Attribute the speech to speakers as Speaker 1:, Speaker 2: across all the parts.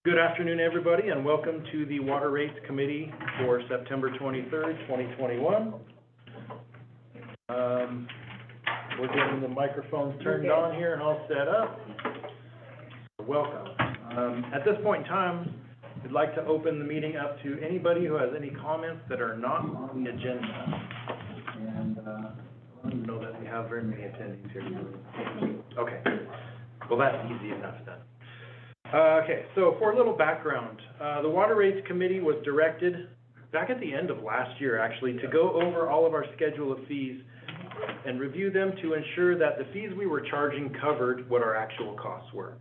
Speaker 1: Good afternoon, everybody, and welcome to the Water Rates Committee for September 23rd, 2021. We're getting the microphones turned on here and all set up. Welcome. At this point in time, we'd like to open the meeting up to anybody who has any comments that are not on the agenda. And I don't know that we have very many attendees here. Okay. Well, that's easy enough then. Okay, so for a little background, the Water Rates Committee was directed back at the end of last year, actually, to go over all of our schedule of fees and review them to ensure that the fees we were charging covered what our actual costs were.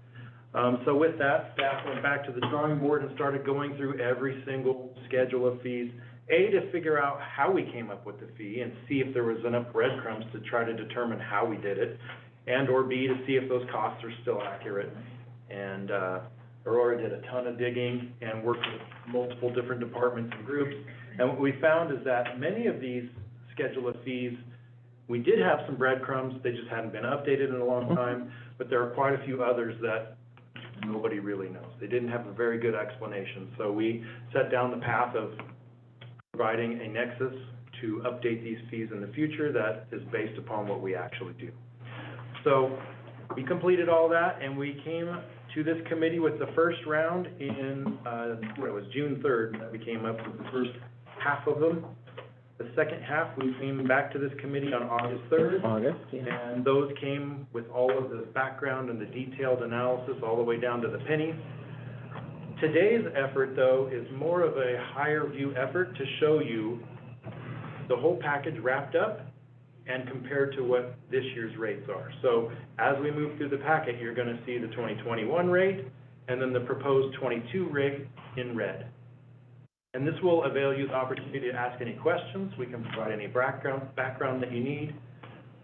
Speaker 1: So with that, staff went back to the drawing board and started going through every single schedule of fees, A, to figure out how we came up with the fee and see if there was enough breadcrumbs to try to determine how we did it, and or B, to see if those costs are still accurate. And Aurora did a ton of digging and worked with multiple different departments and groups. And what we found is that many of these schedule of fees, we did have some breadcrumbs, they just hadn't been updated in a long time, but there are quite a few others that nobody really knows. They didn't have a very good explanation. So we set down the path of providing a nexus to update these fees in the future that is based upon what we actually do. So we completed all that, and we came to this committee with the first round in, it was June 3rd that we came up with the first half of them. The second half, we came back to this committee on August 3rd. And those came with all of the background and the detailed analysis all the way down to the pennies. Today's effort, though, is more of a higher view effort to show you the whole package wrapped up and compared to what this year's rates are. So as we move through the packet, you're going to see the 2021 rate and then the proposed 22 rate in red. And this will avail you the opportunity to ask any questions. We can provide any background that you need.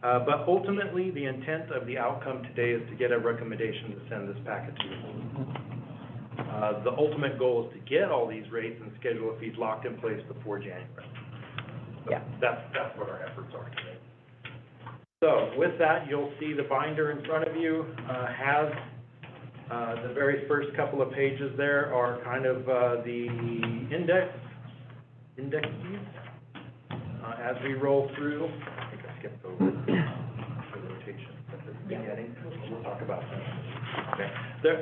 Speaker 1: But ultimately, the intent of the outcome today is to get a recommendation to send this packet to you. The ultimate goal is to get all these rates and schedule of fees locked in place before January. So yeah, that's what our efforts are today. So with that, you'll see the binder in front of you has the very first couple of pages there are kind of the index fees. As we roll through, I think I skipped over the rotation at the beginning. We'll talk about that. Okay.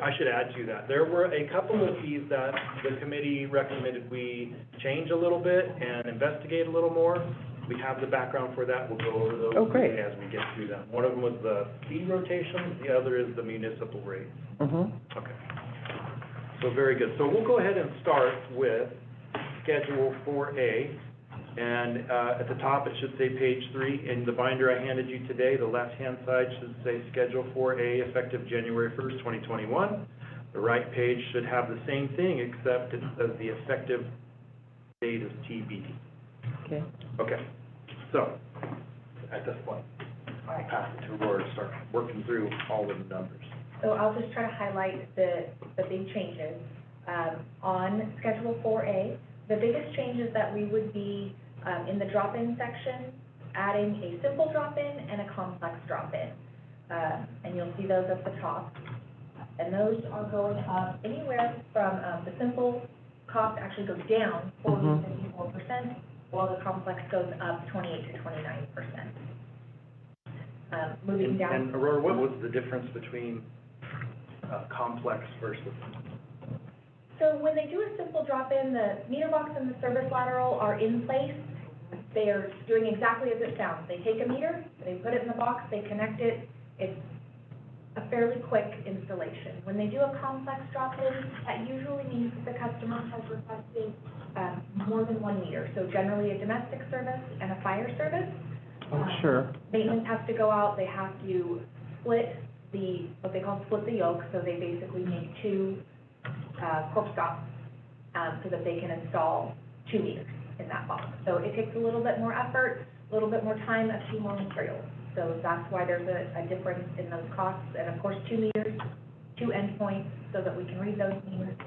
Speaker 1: I should add to that. There were a couple of fees that the committee recommended we change a little bit and investigate a little more. We have the background for that. We'll go over those as we get through them. One of them was the fee rotation. The other is the municipal rate. Okay. So very good. So we'll go ahead and start with Schedule 4A. And at the top, it should say page 3. In the binder I handed you today, the left-hand side should say Schedule 4A, effective January 1st, 2021. The right page should have the same thing, except it says the effective date is TBD. Okay. Okay. So, at this point, I'll pass it to Aurora to start working through all of the numbers.
Speaker 2: So I'll just try to highlight the big changes. On Schedule 4A, the biggest changes that we would be in the drop-in section, adding a simple drop-in and a complex drop-in. And you'll see those at the top. And those are going up anywhere from the simple cost actually goes down 40 to 54%, while the complex goes up 28 to 29%. Moving down.
Speaker 1: And Aurora, what was the difference between complex versus?
Speaker 2: So when they do a simple drop-in, the meter box and the service lateral are in place. They are doing exactly as it sounds. They take a meter, they put it in the box, they connect it. It's a fairly quick installation. When they do a complex drop-in, that usually means that the customer has requested more than one meter. So generally a domestic service and a fire service.
Speaker 3: Sure.
Speaker 2: Maintenance has to go out. They have to split what they call split the yoke. So they basically make two cork stops so that they can install 2 meters in that box. So it takes a little bit more effort, a little bit more time, a few more materials. So that's why there's a difference in those costs. And of course, 2 meters, 2 endpoints, so that we can read those meters.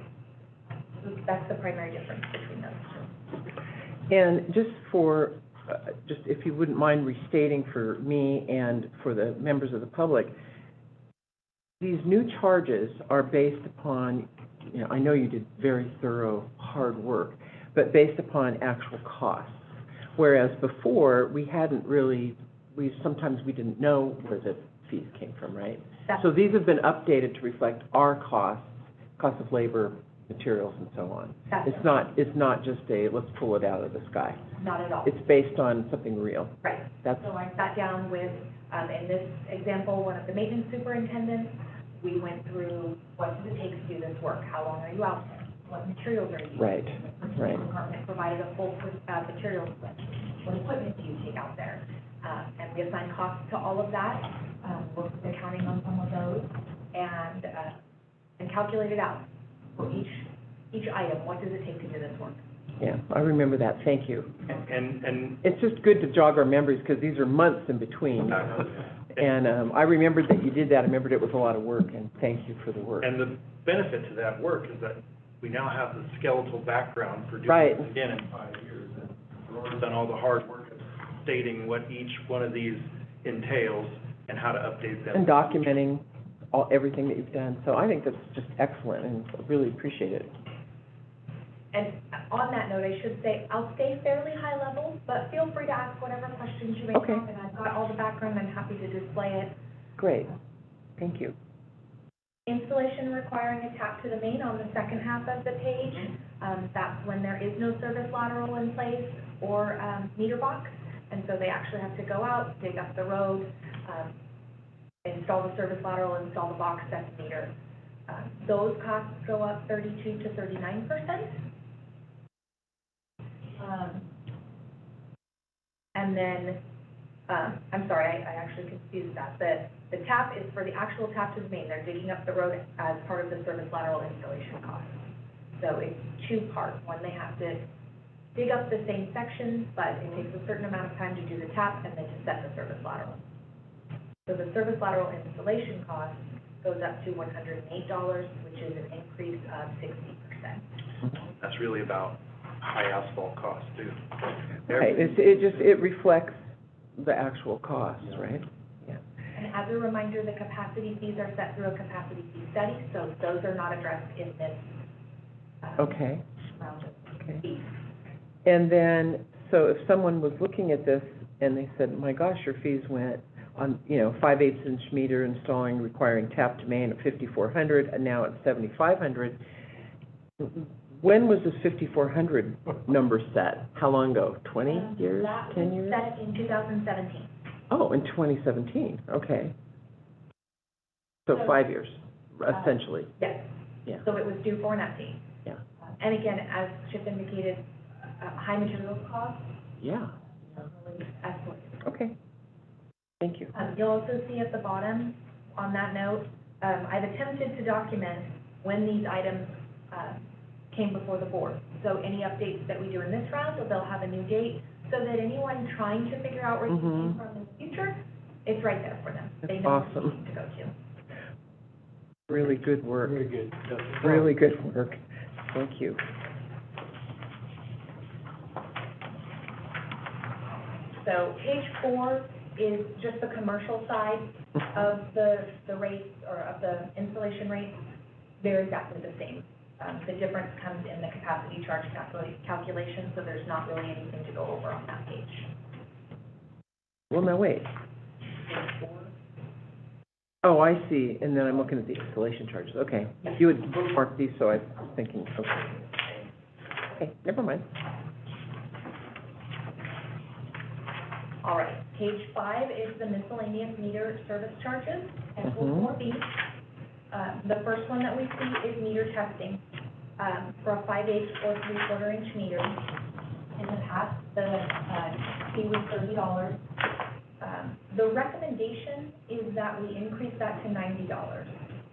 Speaker 2: That's the primary difference between those two.
Speaker 3: And just for, just if you wouldn't mind restating for me and for the members of the public, these new charges are based upon you know, I know you did very thorough, hard work, but based upon actual costs. Whereas before, we hadn't really, sometimes we didn't know where the fees came from, right?
Speaker 2: That's-
Speaker 3: So these have been updated to reflect our costs, cost of labor, materials, and so on.
Speaker 2: That's
Speaker 3: It's not just a, let's pull it out of the sky.
Speaker 2: not at all.
Speaker 3: It's based on something real.
Speaker 2: Right.
Speaker 3: That's,
Speaker 2: So I sat down with, in this example, one of the maintenance superintendents. We went through, what does it take to do this work? How long are you out there? What materials are you using?
Speaker 3: Right,
Speaker 2: The
Speaker 3: right.
Speaker 2: department provided a full, materials list. What equipment do you take out there? And we assigned costs to all of that, worked with accounting on some of those, and calculated out for each item, what does it take to do this work?
Speaker 3: yeah, I remember that, thank you.
Speaker 1: And
Speaker 3: It's just good to jog our memories, because these are months in between. And I remembered that you did that, I remembered it was a lot of work, and thank you for the work.
Speaker 1: And the benefit to that work is that we now have the skeletal background for doing
Speaker 3: Right.
Speaker 1: this again in 5 years. And Aurora's done all the hard work of stating what each one of these entails and how to update them.
Speaker 3: And documenting everything that you've done, so I think that's just excellent, and I really appreciate it.
Speaker 2: And on that note, I should say, I'll stay fairly high level, but feel free to ask whatever questions you may
Speaker 3: Okay.
Speaker 2: have, and I've got all the background, I'm happy to display it.
Speaker 3: Great, thank you.
Speaker 2: Installation requiring a tap to the main on the second half of the page. That's when there is no service lateral in place or meter box, and so they actually have to go out, dig up the road, install the service lateral, install the box, set the meter. Those costs go up 32 to 39%. And then, I'm sorry, I actually confused that. The tap is for the actual tap to the main. They're digging up the road as part of the service lateral installation cost. So it's two parts. One, they have to dig up the same section, but it takes a certain amount of time to do the tap and then to set the service lateral. So the service lateral installation cost goes up to $108, which is an increase of 60%.
Speaker 1: That's really about high asphalt costs too.
Speaker 3: Right, it reflects the actual costs, right? Yeah.
Speaker 2: And as a reminder, the capacity fees are set through a capacity fee study, so those are not addressed in this
Speaker 3: Okay,
Speaker 2: round of
Speaker 3: okay.
Speaker 2: fees.
Speaker 3: And then, so if someone was looking at this and they said, my gosh, your fees went on, 5/8 inch meter installing requiring tap to main at $5,400, and now it's $7,500. When was this $5,400 number set? How long ago? 20 years, 10 years?
Speaker 2: That was set in 2017.
Speaker 3: Oh, in 2017, okay. So 5 years, essentially,
Speaker 2: Yes.
Speaker 3: yeah,
Speaker 2: So it was due for an update.
Speaker 3: yeah,
Speaker 2: And again, as Chip indicated, high materials costs
Speaker 3: yeah,
Speaker 2: really escalated.
Speaker 3: okay. Thank you.
Speaker 2: You'll also see at the bottom, on that note, I've attempted to document when these items came before the board. So any updates that we do in this round, they'll have a new date, so that anyone trying to figure out where these came from in the future, it's right there for them. They
Speaker 3: That's
Speaker 2: know what
Speaker 3: awesome.
Speaker 2: they need to go to.
Speaker 3: Really good work,
Speaker 1: Very good.
Speaker 3: really good work. Thank you.
Speaker 2: So page 4 is just the commercial side of the rates, or of the installation rates. They're exactly the same. The difference comes in the capacity charge calculation, so there's not really anything to go over on that page.
Speaker 3: Well, now, wait.
Speaker 2: Page 4.
Speaker 3: Oh, I see, and then I'm looking at the installation charges, okay. You would bookmark these, so I was thinking, okay. Okay, never mind.
Speaker 2: All right, page 5 is the miscellaneous meter service charges, and
Speaker 3: Mhm.
Speaker 2: 4B. The first one that we see is meter testing, for a 5/8 or 3/4 inch meter. In the past, the fee was $30. The recommendation is that we increase that to $90.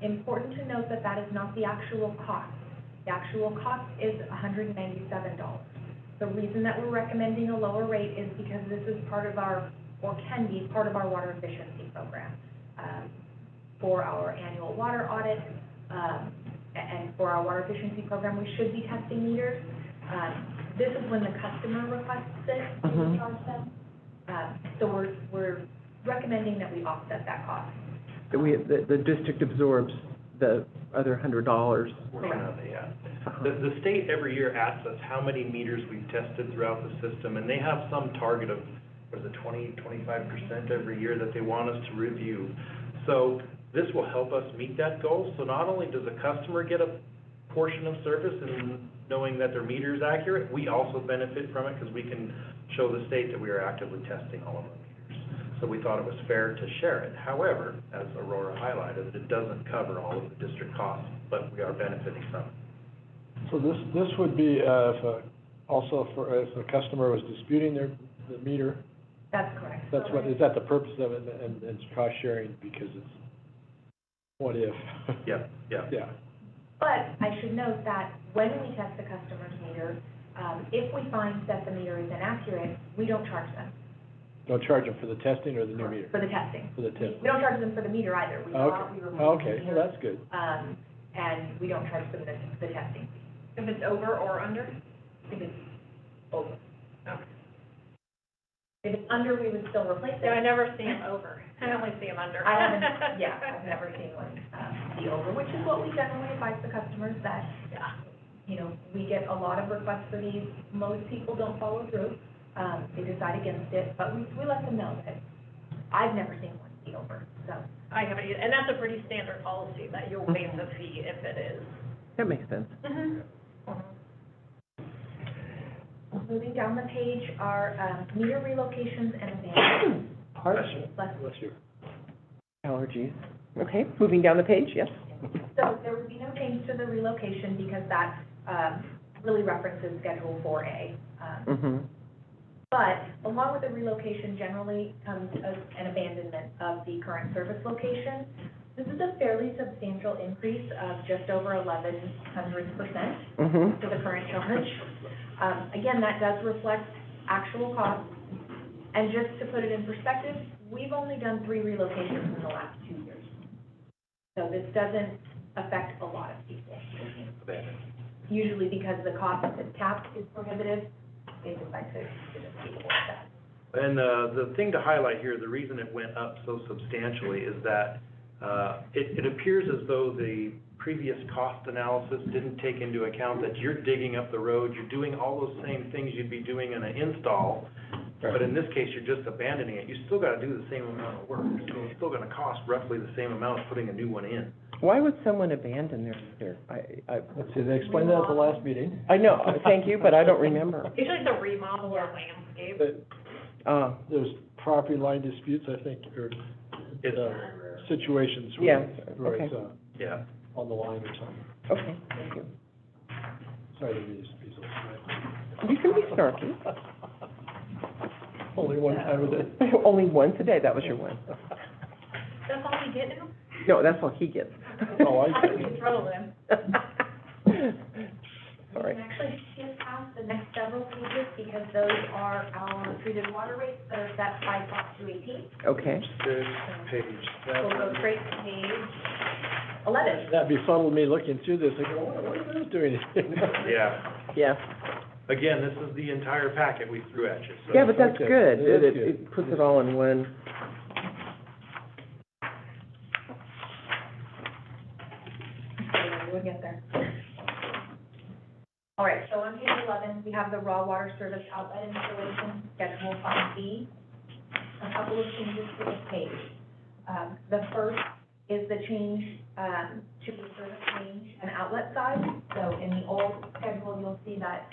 Speaker 2: Important to note that that is not the actual cost. The actual cost is $197. The reason that we're recommending a lower rate is because this is part of our, or can be part of our water efficiency program. For our annual water audit, and for our water efficiency program, we should be testing meters. This is when the customer requests it, we
Speaker 3: Mhm.
Speaker 2: charge them. So we're recommending that we offset that cost.
Speaker 3: The district absorbs the other $100.
Speaker 1: Portion of it, yeah. The state every year asks us how many meters we've tested throughout the system, and they have some target of, what is it, 25% every year that they want us to review. So this will help us meet that goal. So not only does the customer get a portion of service and knowing that their meter is accurate, we also benefit from it because we can show the state that we are actively testing all of our meters. So we thought it was fair to share it. However, as Aurora highlighted, it doesn't cover all of the district costs, but we are benefiting from it.
Speaker 4: So this would be, if a customer was disputing the meter,
Speaker 2: That's correct.
Speaker 4: that's what, is that the purpose of it, and it's cost sharing because it's, what if?
Speaker 1: Yeah.
Speaker 4: Yeah,
Speaker 2: But I should note that when we test the customer's meter, if we find that the meter is inaccurate, we don't charge them.
Speaker 4: don't charge them for the testing or the new meter?
Speaker 2: For the testing.
Speaker 4: For the test.
Speaker 2: We don't charge them for the meter either. We go out, we remove the
Speaker 4: Okay, well,
Speaker 2: meter,
Speaker 4: that's good.
Speaker 2: and we don't charge them the testing fee.
Speaker 5: If it's over or under?
Speaker 2: If it's over.
Speaker 5: Okay.
Speaker 2: If it's under, we would still replace it.
Speaker 5: Yeah, I never see them over. I only see them under.
Speaker 2: I haven't, yeah, I've never seen one, be over, which is what we generally advise the customers that, you know, we get a lot of requests for these. Most people don't follow through. They decide against it, but we let them know that I've never seen one be over, so.
Speaker 5: I haven't, and that's a pretty standard policy, that you'll waive the fee if it is.
Speaker 3: That makes sense.
Speaker 2: Moving down the page are meter relocations and abandonments.
Speaker 3: Pardon?
Speaker 4: Bless you.
Speaker 3: Allergies. Okay, moving down the page, yes.
Speaker 2: So there would be no change to the relocation because that really references Schedule 4A.
Speaker 3: Mm-hmm.
Speaker 2: But along with the relocation generally comes an abandonment of the current service location. This is a fairly substantial increase of just over 1,100%
Speaker 3: Mm-hmm.
Speaker 2: to the current charge. Again, that does reflect actual costs. And just to put it in perspective, we've only done 3 relocations in the last 2 years. So this doesn't affect a lot of people. Usually because the cost of the tap is prohibitive, they decide to just keep it like that.
Speaker 1: And the thing to highlight here, the reason it went up so substantially is that it appears as though the previous cost analysis didn't take into account that you're digging up the road, you're doing all those same things you'd be doing in an install, but in this case, you're just abandoning it. You still gotta do the same amount of work, so it's still gonna cost roughly the same amount as putting a new one in.
Speaker 3: Why would someone abandon their meter?
Speaker 4: Let's see, they explained that at the last meeting.
Speaker 3: I know, thank you, but I don't remember.
Speaker 5: Usually the remodel or landscape.
Speaker 4: That There's property line disputes, I think, or situations
Speaker 3: Yeah,
Speaker 4: where
Speaker 3: okay.
Speaker 4: it's
Speaker 1: Yeah.
Speaker 4: on the line or something.
Speaker 3: Okay, thank you.
Speaker 4: Sorry to be so snarky.
Speaker 3: You can be snarky.
Speaker 4: Only one time a day.
Speaker 3: Only once a day, that was your one.
Speaker 5: That's all we get now?
Speaker 3: No, that's all he gets.
Speaker 4: Oh, I see.
Speaker 5: You throw them.
Speaker 3: Sorry.
Speaker 2: We can actually skip past the next several pages because those are our treated water rates that are set 5.218.
Speaker 3: Okay.
Speaker 4: Good page.
Speaker 2: We'll go straight to page 11.
Speaker 4: That befuddled me looking through this, I go, what are those doing?
Speaker 1: Yeah.
Speaker 3: Yeah.
Speaker 1: Again, this is the entire packet we threw at you, so.
Speaker 3: Yeah, but that's
Speaker 4: Okay,
Speaker 3: good.
Speaker 4: it is
Speaker 3: It
Speaker 4: good.
Speaker 3: puts it all in one.
Speaker 2: We'll get there. All right, so on page 11, we have the raw water service outlet installation, Schedule 5B. A couple of changes to this page. The first is the change to the service range and outlet size. So in the old schedule, you'll see that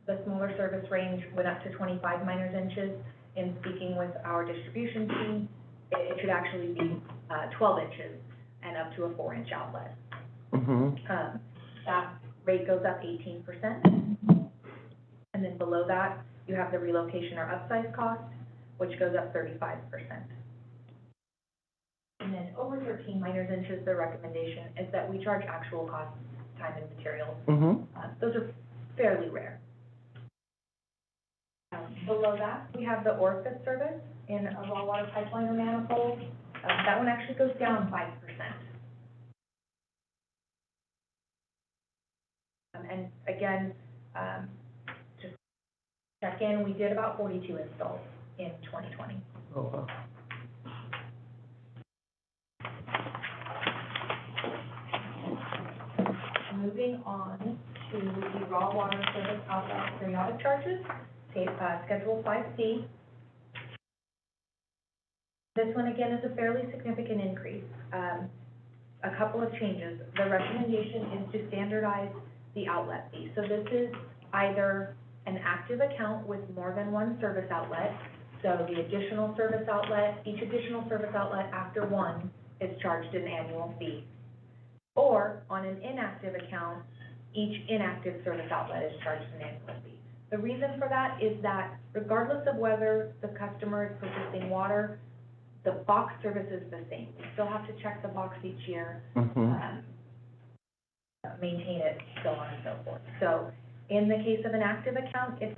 Speaker 2: the smaller service range went up to 25 minors inches. In speaking with our distribution team, it should actually be 12 inches and up to a 4-inch outlet.
Speaker 3: Mm-hmm.
Speaker 2: That rate goes up 18%. And then below that, you have the relocation or upsize cost, which goes up 35%. And then over 13 minors inches, the recommendation is that we charge actual costs, time and materials.
Speaker 3: Mm-hmm.
Speaker 2: Those are fairly rare. Below that, we have the orifice service in a raw water pipeline or manifold. That one actually goes down 5%. And again, just check in, we did about 42 installs in 2020.
Speaker 3: Oh, wow.
Speaker 2: moving on to the raw water service outlet periodic charges, Schedule 5C. This one, again, is a fairly significant increase. A couple of changes. The recommendation is to standardize the outlet fee. So this is either an active account with more than one service outlet, so the additional service outlet, each additional service outlet after one is charged an annual fee. Or on an inactive account, each inactive service outlet is charged an annual fee. The reason for that is that regardless of whether the customer is purchasing water, the box service is the same. We still have to check the box each year, maintain it, so on and so forth. So in the case of an active account, it's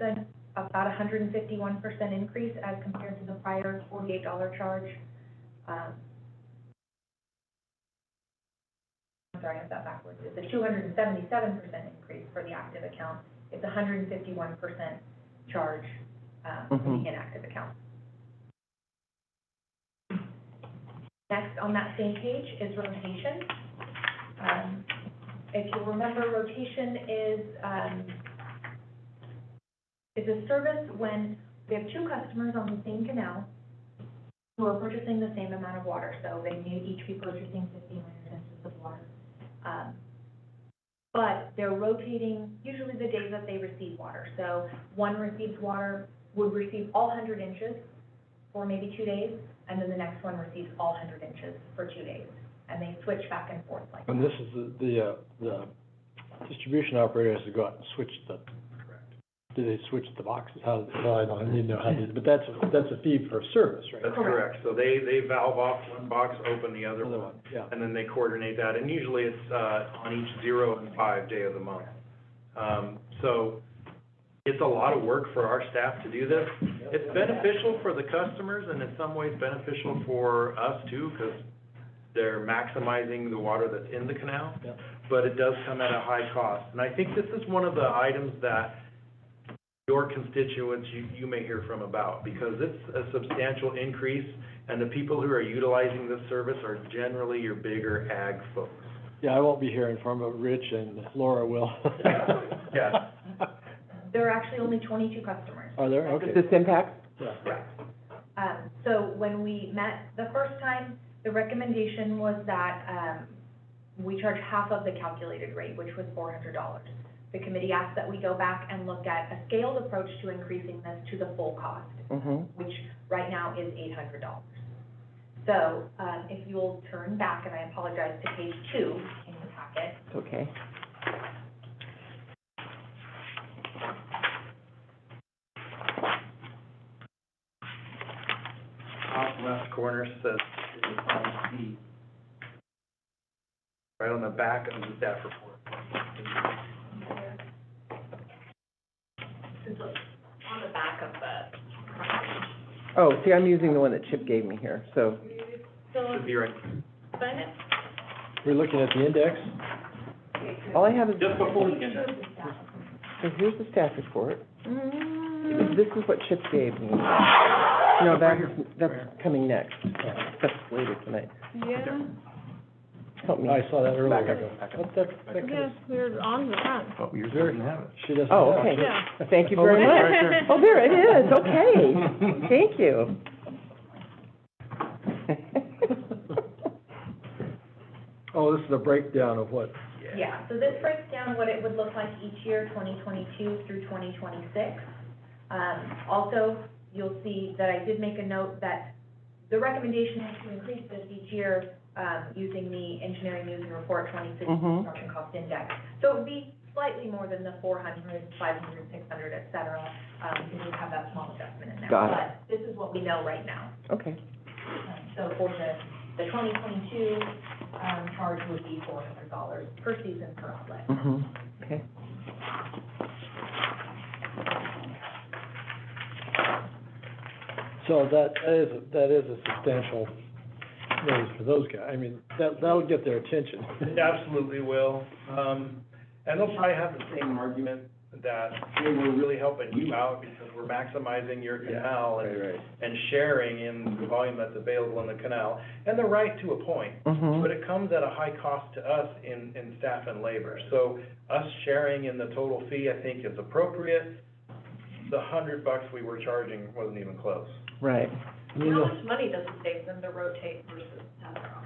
Speaker 2: about 151% increase as compared to the prior $48 charge. I'm sorry, I have that backwards. It's a 277% increase for the active account. It's 151% charge for the inactive account. Next on that same page is rotation. If you remember, rotation is a service when we have two customers on the same canal who are purchasing the same amount of water. So they may each be purchasing 1,500 inches of water. But they're rotating usually the days that they receive water. So one receives water, would receive all 100 inches for maybe 2 days, and then the next one receives all 100 inches for 2 days. And they switch back and forth like that.
Speaker 4: And this is the distribution operator has to go out and switch the, do they switch the boxes? How, well, I don't even know how to, but that's a fee for service, right?
Speaker 1: That's correct. So they valve off one box, open the other
Speaker 4: Another
Speaker 1: one,
Speaker 4: one, yeah.
Speaker 1: and then they coordinate that. And usually it's on each 0 and 5 day of the month. So it's a lot of work for our staff to do this. It's beneficial for the customers, and in some ways beneficial for us too, because they're maximizing the water that's in the canal.
Speaker 4: Yep.
Speaker 1: But it does come at a high cost. And I think this is one of the items that your constituents, you may hear from about, because it's a substantial increase, and the people who are utilizing this service are generally your bigger ag folks.
Speaker 4: Yeah, I won't be hearing from, but Rich and Laura will.
Speaker 1: Yeah.
Speaker 2: There are actually only 22 customers.
Speaker 4: Are there? Okay.
Speaker 3: Does this impact?
Speaker 4: Yeah.
Speaker 2: Correct. So when we met the first time, the recommendation was that we charge half of the calculated rate, which was $400. The committee asked that we go back and look at a scaled approach to increasing this to the full cost, which right now is $800. So if you'll turn back, and I apologize, to page 2 in the packet.
Speaker 3: Okay.
Speaker 1: Top left corner says D. Right on the back of the staff report.
Speaker 5: On the back of the front page.
Speaker 3: Oh, see, I'm using the one that Chip gave me here, so,
Speaker 1: Should be right.
Speaker 5: Find it?
Speaker 4: We're looking at the index.
Speaker 3: all I have is,
Speaker 1: Just before the index.
Speaker 3: so here's the staff report. This is what Chip gave me. No, that's coming next. That's later tonight.
Speaker 6: Yeah,
Speaker 3: Help me.
Speaker 4: I saw that earlier.
Speaker 3: Back up.
Speaker 4: What that kind
Speaker 6: yeah,
Speaker 4: of,
Speaker 6: we're on the front.
Speaker 1: Oh, yours
Speaker 4: doesn't
Speaker 1: have it.
Speaker 4: she doesn't.
Speaker 3: Oh,
Speaker 4: have it.
Speaker 3: okay.
Speaker 6: Yeah.
Speaker 3: Thank you
Speaker 4: Oh,
Speaker 3: very
Speaker 4: it's
Speaker 3: much.
Speaker 4: right there.
Speaker 3: Oh, there it is, okay. Thank you.
Speaker 4: Oh, this is a breakdown of what,
Speaker 2: Yeah, so this breaks down what it would look like each year, 2022 through 2026. Also, you'll see that I did make a note that the recommendation is to increase this each year using the Engineering News and Report 2016 Construction Cost Index. So it would be slightly more than the 400, 500, 600, et cetera, because we have that small adjustment in there.
Speaker 3: Got it.
Speaker 2: But this is what we know right now.
Speaker 3: Okay.
Speaker 2: So for the 2022 charge would be $400 per season per outlet.
Speaker 3: Okay.
Speaker 4: so that is a substantial raise for those guys. I mean, that'll get their attention.
Speaker 1: It absolutely will. And they'll probably have the same argument that, hey, we're really helping you out because we're maximizing your canal and sharing in the volume that's available in the canal. And they're right to a point, but it comes at a high cost to us in staff and labor. So us sharing in the total fee, I think, is appropriate. The $100 we were charging wasn't even close.
Speaker 3: Right.
Speaker 5: How much money does it save them to rotate versus tap off?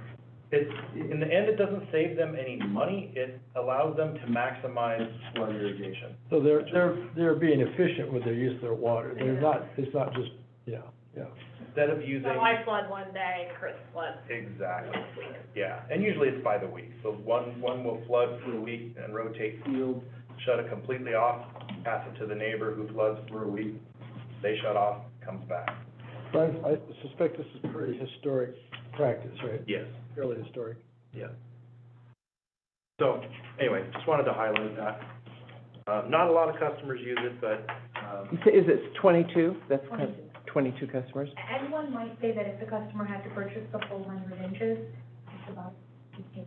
Speaker 1: In the end, it doesn't save them any money, it allows them to maximize flood irrigation.
Speaker 4: So they're being efficient with their use of their water. They're not, it's not just, yeah.
Speaker 1: Instead of using.
Speaker 5: So I flood one day, Chris floods.
Speaker 1: Exactly, yeah, and usually it's by the week, so one will flood for a week and rotate fields, shut it completely off, pass it to the neighbor who floods for a week, they shut off, comes back.
Speaker 4: But I suspect this is pretty historic practice, right?
Speaker 1: Yes.
Speaker 4: Fairly historic.
Speaker 1: Yeah. So, anyway, just wanted to highlight that. Not a lot of customers use it, but,
Speaker 3: Is it 22? That's
Speaker 2: 22.
Speaker 3: 22 customers?
Speaker 2: And one might say that if the customer had to purchase the full 100 inches, it's about $15,000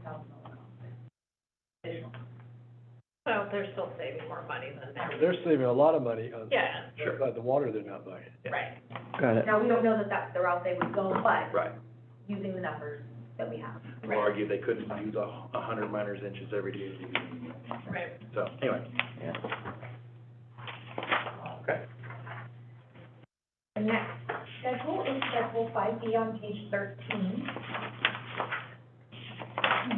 Speaker 2: additional.
Speaker 5: Well, they're still saving more money than that.
Speaker 4: They're saving a lot of money on
Speaker 5: Yeah,
Speaker 4: the water they're not buying.
Speaker 5: right.
Speaker 3: Got it.
Speaker 2: Now, we don't know that that's the route they would go, but
Speaker 1: right.
Speaker 2: using the numbers that we have.
Speaker 1: We'll argue they couldn't use 100 miners inches every day.
Speaker 5: Right.
Speaker 1: So, anyway. Okay.
Speaker 2: The next schedule is Schedule 5B on page 13.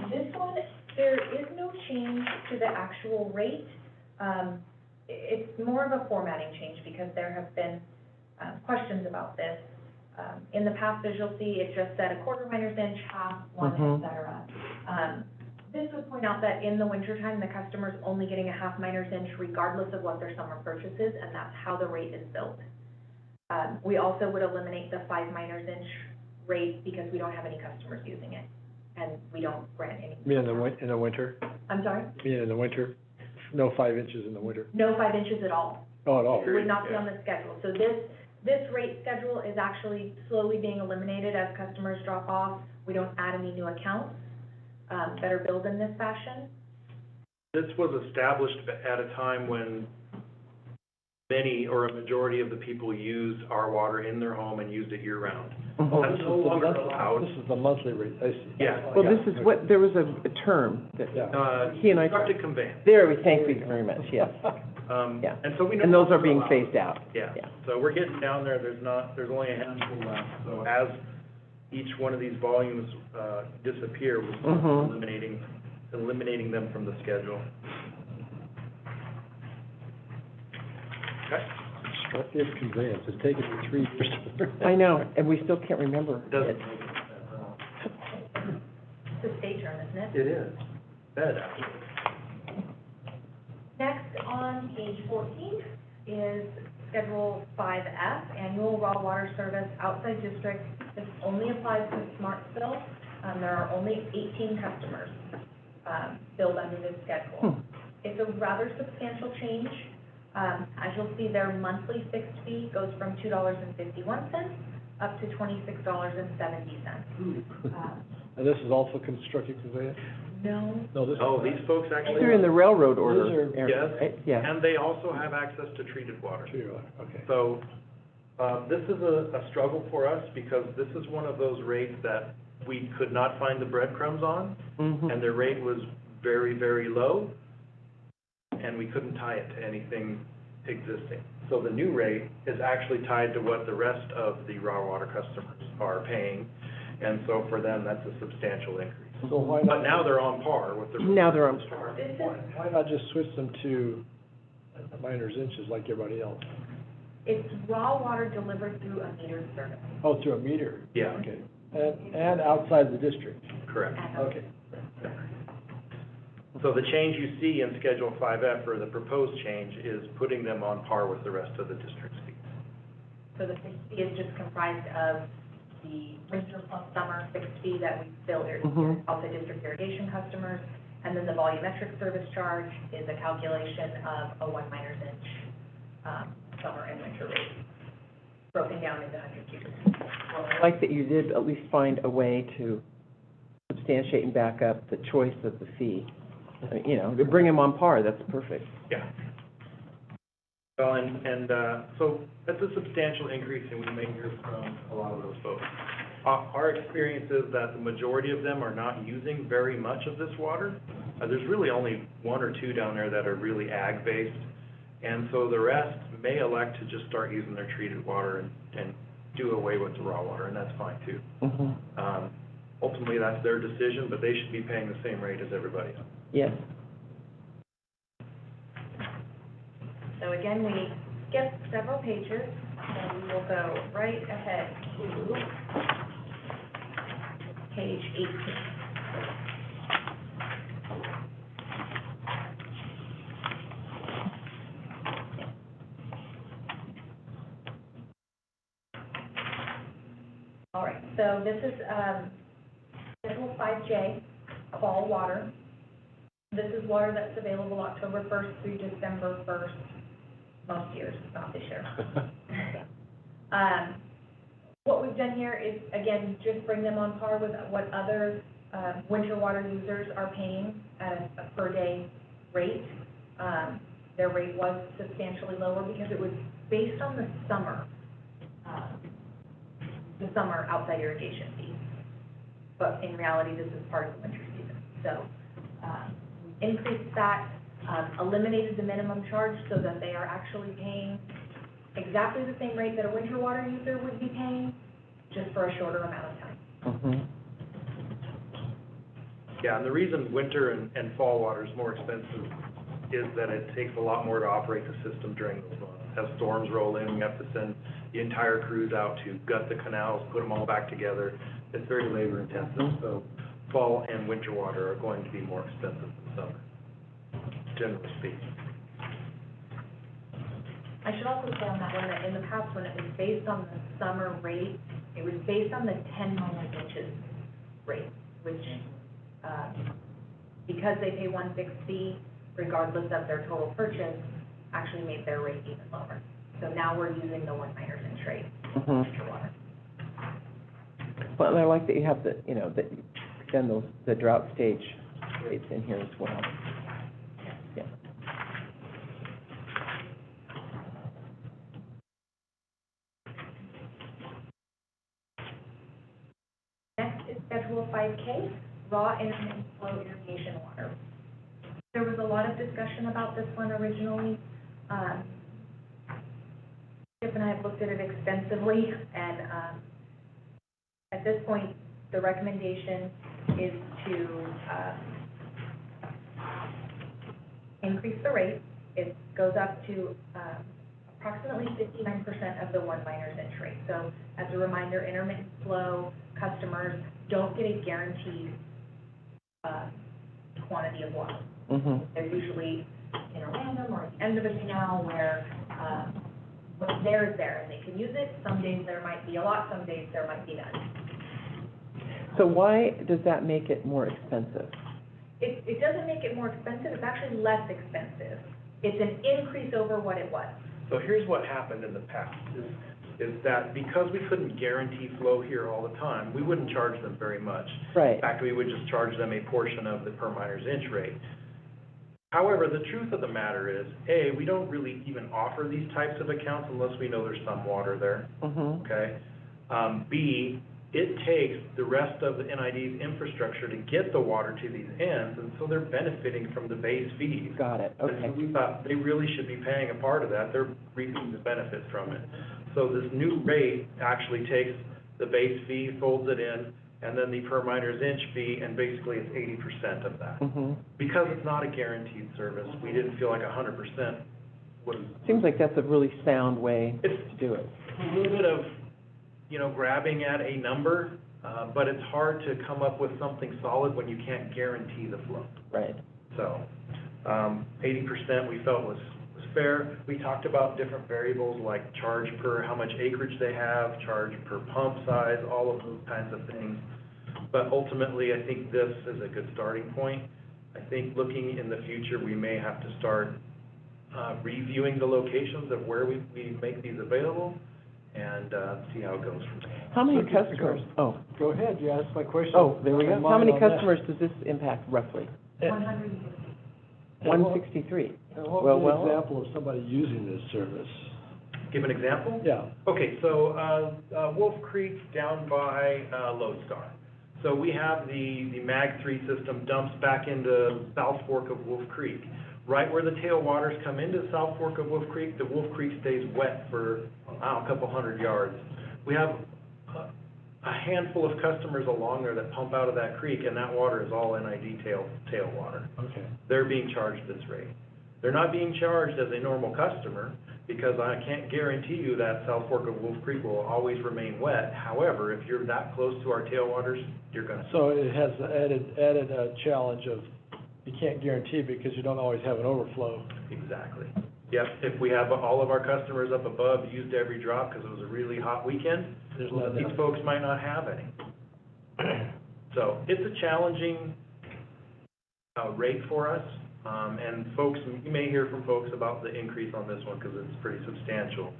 Speaker 2: This one, there is no change to the actual rate. It's more of a formatting change because there have been questions about this. In the past, as you'll see, it just said a quarter miner's inch, half, one, et cetera. This would point out that in the wintertime, the customer's only getting a half miner's inch regardless of what their summer purchase is, and that's how the rate is built. We also would eliminate the 5 miner's inch rate because we don't have any customers using it, and we don't grant any.
Speaker 4: You mean in the winter?
Speaker 2: I'm sorry?
Speaker 4: You mean in the winter? No 5 inches in the winter?
Speaker 2: No 5 inches at all.
Speaker 4: Oh, at all?
Speaker 2: It would not be on the schedule. So this rate schedule is actually slowly being eliminated as customers drop off. We don't add any new accounts that are billed in this fashion.
Speaker 1: This was established at a time when many or a majority of the people used our water in their home and used it year-round.
Speaker 4: Oh,
Speaker 1: That's no longer
Speaker 4: this
Speaker 1: allowed.
Speaker 4: is the monthly rate, I see.
Speaker 1: Yeah.
Speaker 3: Well, this is what, there was a term that, he and I,
Speaker 1: Constructed conveyance.
Speaker 3: there, we thank you very much, yes. Yeah.
Speaker 1: And so we know.
Speaker 3: And those are being
Speaker 1: allowed.
Speaker 3: phased out.
Speaker 1: Yeah,
Speaker 3: Yeah.
Speaker 1: so we're getting down there, there's only a handful left. So as each one of these volumes, disappear, we're eliminating them from the schedule. Okay.
Speaker 4: Constructive conveyance, it's taken me 3 years to learn that.
Speaker 3: I know, and we still can't remember
Speaker 1: It doesn't
Speaker 3: it.
Speaker 1: make sense at all.
Speaker 2: It's a state term, isn't it?
Speaker 1: It is. Bed, actually.
Speaker 2: Next on page 14 is Schedule 5F, Annual Raw Water Service Outside District. This only applies to Smartsville. There are only 18 customers billed under this schedule. It's a rather substantial change. As you'll see, their monthly fixed fee goes from $2.51 up to $26.70.
Speaker 4: And this is also constructive conveyance?
Speaker 2: No,
Speaker 4: No, this is.
Speaker 1: Oh, these folks actually.
Speaker 3: They're in the railroad order,
Speaker 4: These are-
Speaker 3: Aaron,
Speaker 1: Yes.
Speaker 3: right? Yeah.
Speaker 1: And they also have access to treated water.
Speaker 4: Okay.
Speaker 1: So, this is a struggle for us because this is one of those rates that we could not find the breadcrumbs on, and their rate was very, very low, and we couldn't tie it to anything existing. So the new rate is actually tied to what the rest of the raw water customers are paying, and so for them, that's a substantial increase.
Speaker 4: So why
Speaker 1: But
Speaker 4: not,
Speaker 1: now they're on par with the.
Speaker 3: Now they're on
Speaker 1: par.
Speaker 2: this is,
Speaker 4: why not just switch them to miner's inches like everybody else?
Speaker 2: it's raw water delivered through a metered service.
Speaker 4: Oh, through a meter?
Speaker 1: Yeah.
Speaker 4: Okay. And outside the district?
Speaker 1: Correct.
Speaker 4: Okay.
Speaker 1: So the change you see in Schedule 5F, or the proposed change, is putting them on par with the rest of the district's fees.
Speaker 2: So the fixed fee is just comprised of the winter plus summer fixed fee that we bill outside district irrigation customers, and then the volumetric service charge is a calculation of a 1 miner's inch summer and winter rate, broken down into 100 cubic.
Speaker 3: I like that you did at least find a way to substantiate and back up the choice of the fee. I mean, you know, to bring them on par, that's perfect.
Speaker 1: Yeah. Well, so that's a substantial increase, and we may hear from a lot of those folks. Our experience is that the majority of them are not using very much of this water. There's really only one or two down there that are really ag-based, and so the rest may elect to just start using their treated water and do away with the raw water, and that's fine too.
Speaker 3: Mm-hmm.
Speaker 1: Ultimately, that's their decision, but they should be paying the same rate as everybody else.
Speaker 3: Yes.
Speaker 2: So again, we skipped several pages, and we will go right ahead to page 18. All right, so this is Schedule 5J, fall water. This is water that's available October 1st through December 1st, most years, not this year. What we've done here is, again, just bring them on par with what other winter water users are paying at a per-day rate. Their rate was substantially lower because it was based on the summer outside irrigation fee. But in reality, this is part of the winter season. So increased that, eliminated the minimum charge so that they are actually paying exactly the same rate that a winter water user would be paying, just for a shorter amount of time.
Speaker 3: Mm-hmm.
Speaker 1: Yeah, and the reason winter and fall water is more expensive is that it takes a lot more to operate the system during those months. As storms roll in, we have to send the entire crews out to gut the canals, put them all back together. It's very labor intensive, so fall and winter water are going to be more expensive than summer, generally speaking.
Speaker 2: I should also say on that one that in the past, when it was based on the summer rate, it was based on the 10 minus inches rate, which, because they pay one fixed fee regardless of their total purchase, actually made their rate even lower. So now we're using the 1 minus inch rate
Speaker 3: Mm-hmm.
Speaker 2: for water.
Speaker 3: Well, and I like that you have the, you know, that you extend those, the drought stage rates in here as well. Yeah.
Speaker 2: Next is Schedule 5K, raw intermittent flow irrigation water. There was a lot of discussion about this one originally. Chip and I have looked at it extensively, and at this point, the recommendation is to increase the rate. It goes up to approximately 59% of the 1 minus inch rate. So as a reminder, intermittent flow customers don't get a guaranteed quantity of water.
Speaker 3: Mm-hmm.
Speaker 2: They're usually in a random or at the end of a canal where what's there is there and they can use it. Some days there might be a lot, some days there might be none.
Speaker 3: So why does that make it more expensive?
Speaker 2: It doesn't make it more expensive, it's actually less expensive. It's an increase over what it was.
Speaker 1: So here's what happened in the past, is that because we couldn't guarantee flow here all the time, we wouldn't charge them very much.
Speaker 3: Right.
Speaker 1: In fact, we would just charge them a portion of the per minus inch rate. However, the truth of the matter is, A, we don't really even offer these types of accounts unless we know there's some water there,
Speaker 3: Mm-hmm.
Speaker 1: okay? B, it takes the rest of the NID's infrastructure to get the water to these ends, and so they're benefiting from the base fees.
Speaker 3: Got it,
Speaker 1: And
Speaker 3: okay.
Speaker 1: so we thought they really should be paying a part of that, they're reaping the benefit from it. So this new rate actually takes the base fee, folds it in, and then the per minus inch fee, and basically it's 80% of that.
Speaker 3: Mm-hmm.
Speaker 1: Because it's not a guaranteed service, we didn't feel like 100% was,
Speaker 3: Seems like that's a really sound way
Speaker 1: it's
Speaker 3: to do it.
Speaker 1: a little bit of, you know, grabbing at a number, but it's hard to come up with something solid when you can't guarantee the flow.
Speaker 3: Right.
Speaker 1: So, 80% we felt was fair. We talked about different variables like charge per how much acreage they have, charge per pump size, all of those kinds of things. But ultimately, I think this is a good starting point. I think looking in the future, we may have to start reviewing the locations of where we make these available and see how it goes from there.
Speaker 3: How many
Speaker 4: So just
Speaker 3: customers, oh,
Speaker 4: Go ahead, you asked my question.
Speaker 3: oh, there we go.
Speaker 4: Mine
Speaker 3: How many
Speaker 4: on that.
Speaker 3: customers does this impact roughly?
Speaker 2: 150.
Speaker 3: 163.
Speaker 4: And what
Speaker 3: Well,
Speaker 4: would be
Speaker 3: well.
Speaker 4: an example of somebody using this service?
Speaker 1: Give an example?
Speaker 4: Yeah,
Speaker 1: Okay, so, Wolf Creek down by, Lodestar. So we have the MAG 3 system dumps back into South Fork of Wolf Creek. Right where the tailwaters come into South Fork of Wolf Creek, the Wolf Creek stays wet for, a couple hundred yards. We have a handful of customers along there that pump out of that creek, and that water is all NID tailwater.
Speaker 4: okay.
Speaker 1: They're being charged this rate. They're not being charged as a normal customer, because I can't guarantee you that South Fork of Wolf Creek will always remain wet. However, if you're that close to our tailwaters, you're gonna.
Speaker 4: So it has the added challenge of, you can't guarantee because you don't always have an overflow.
Speaker 1: Exactly. Yep, if we have all of our customers up above used every drop because it was a really hot weekend,
Speaker 4: There's not
Speaker 1: these
Speaker 4: enough.
Speaker 1: folks might not have any. So it's a challenging rate for us. And folks, you may hear from folks about the increase on this one because it's pretty substantial.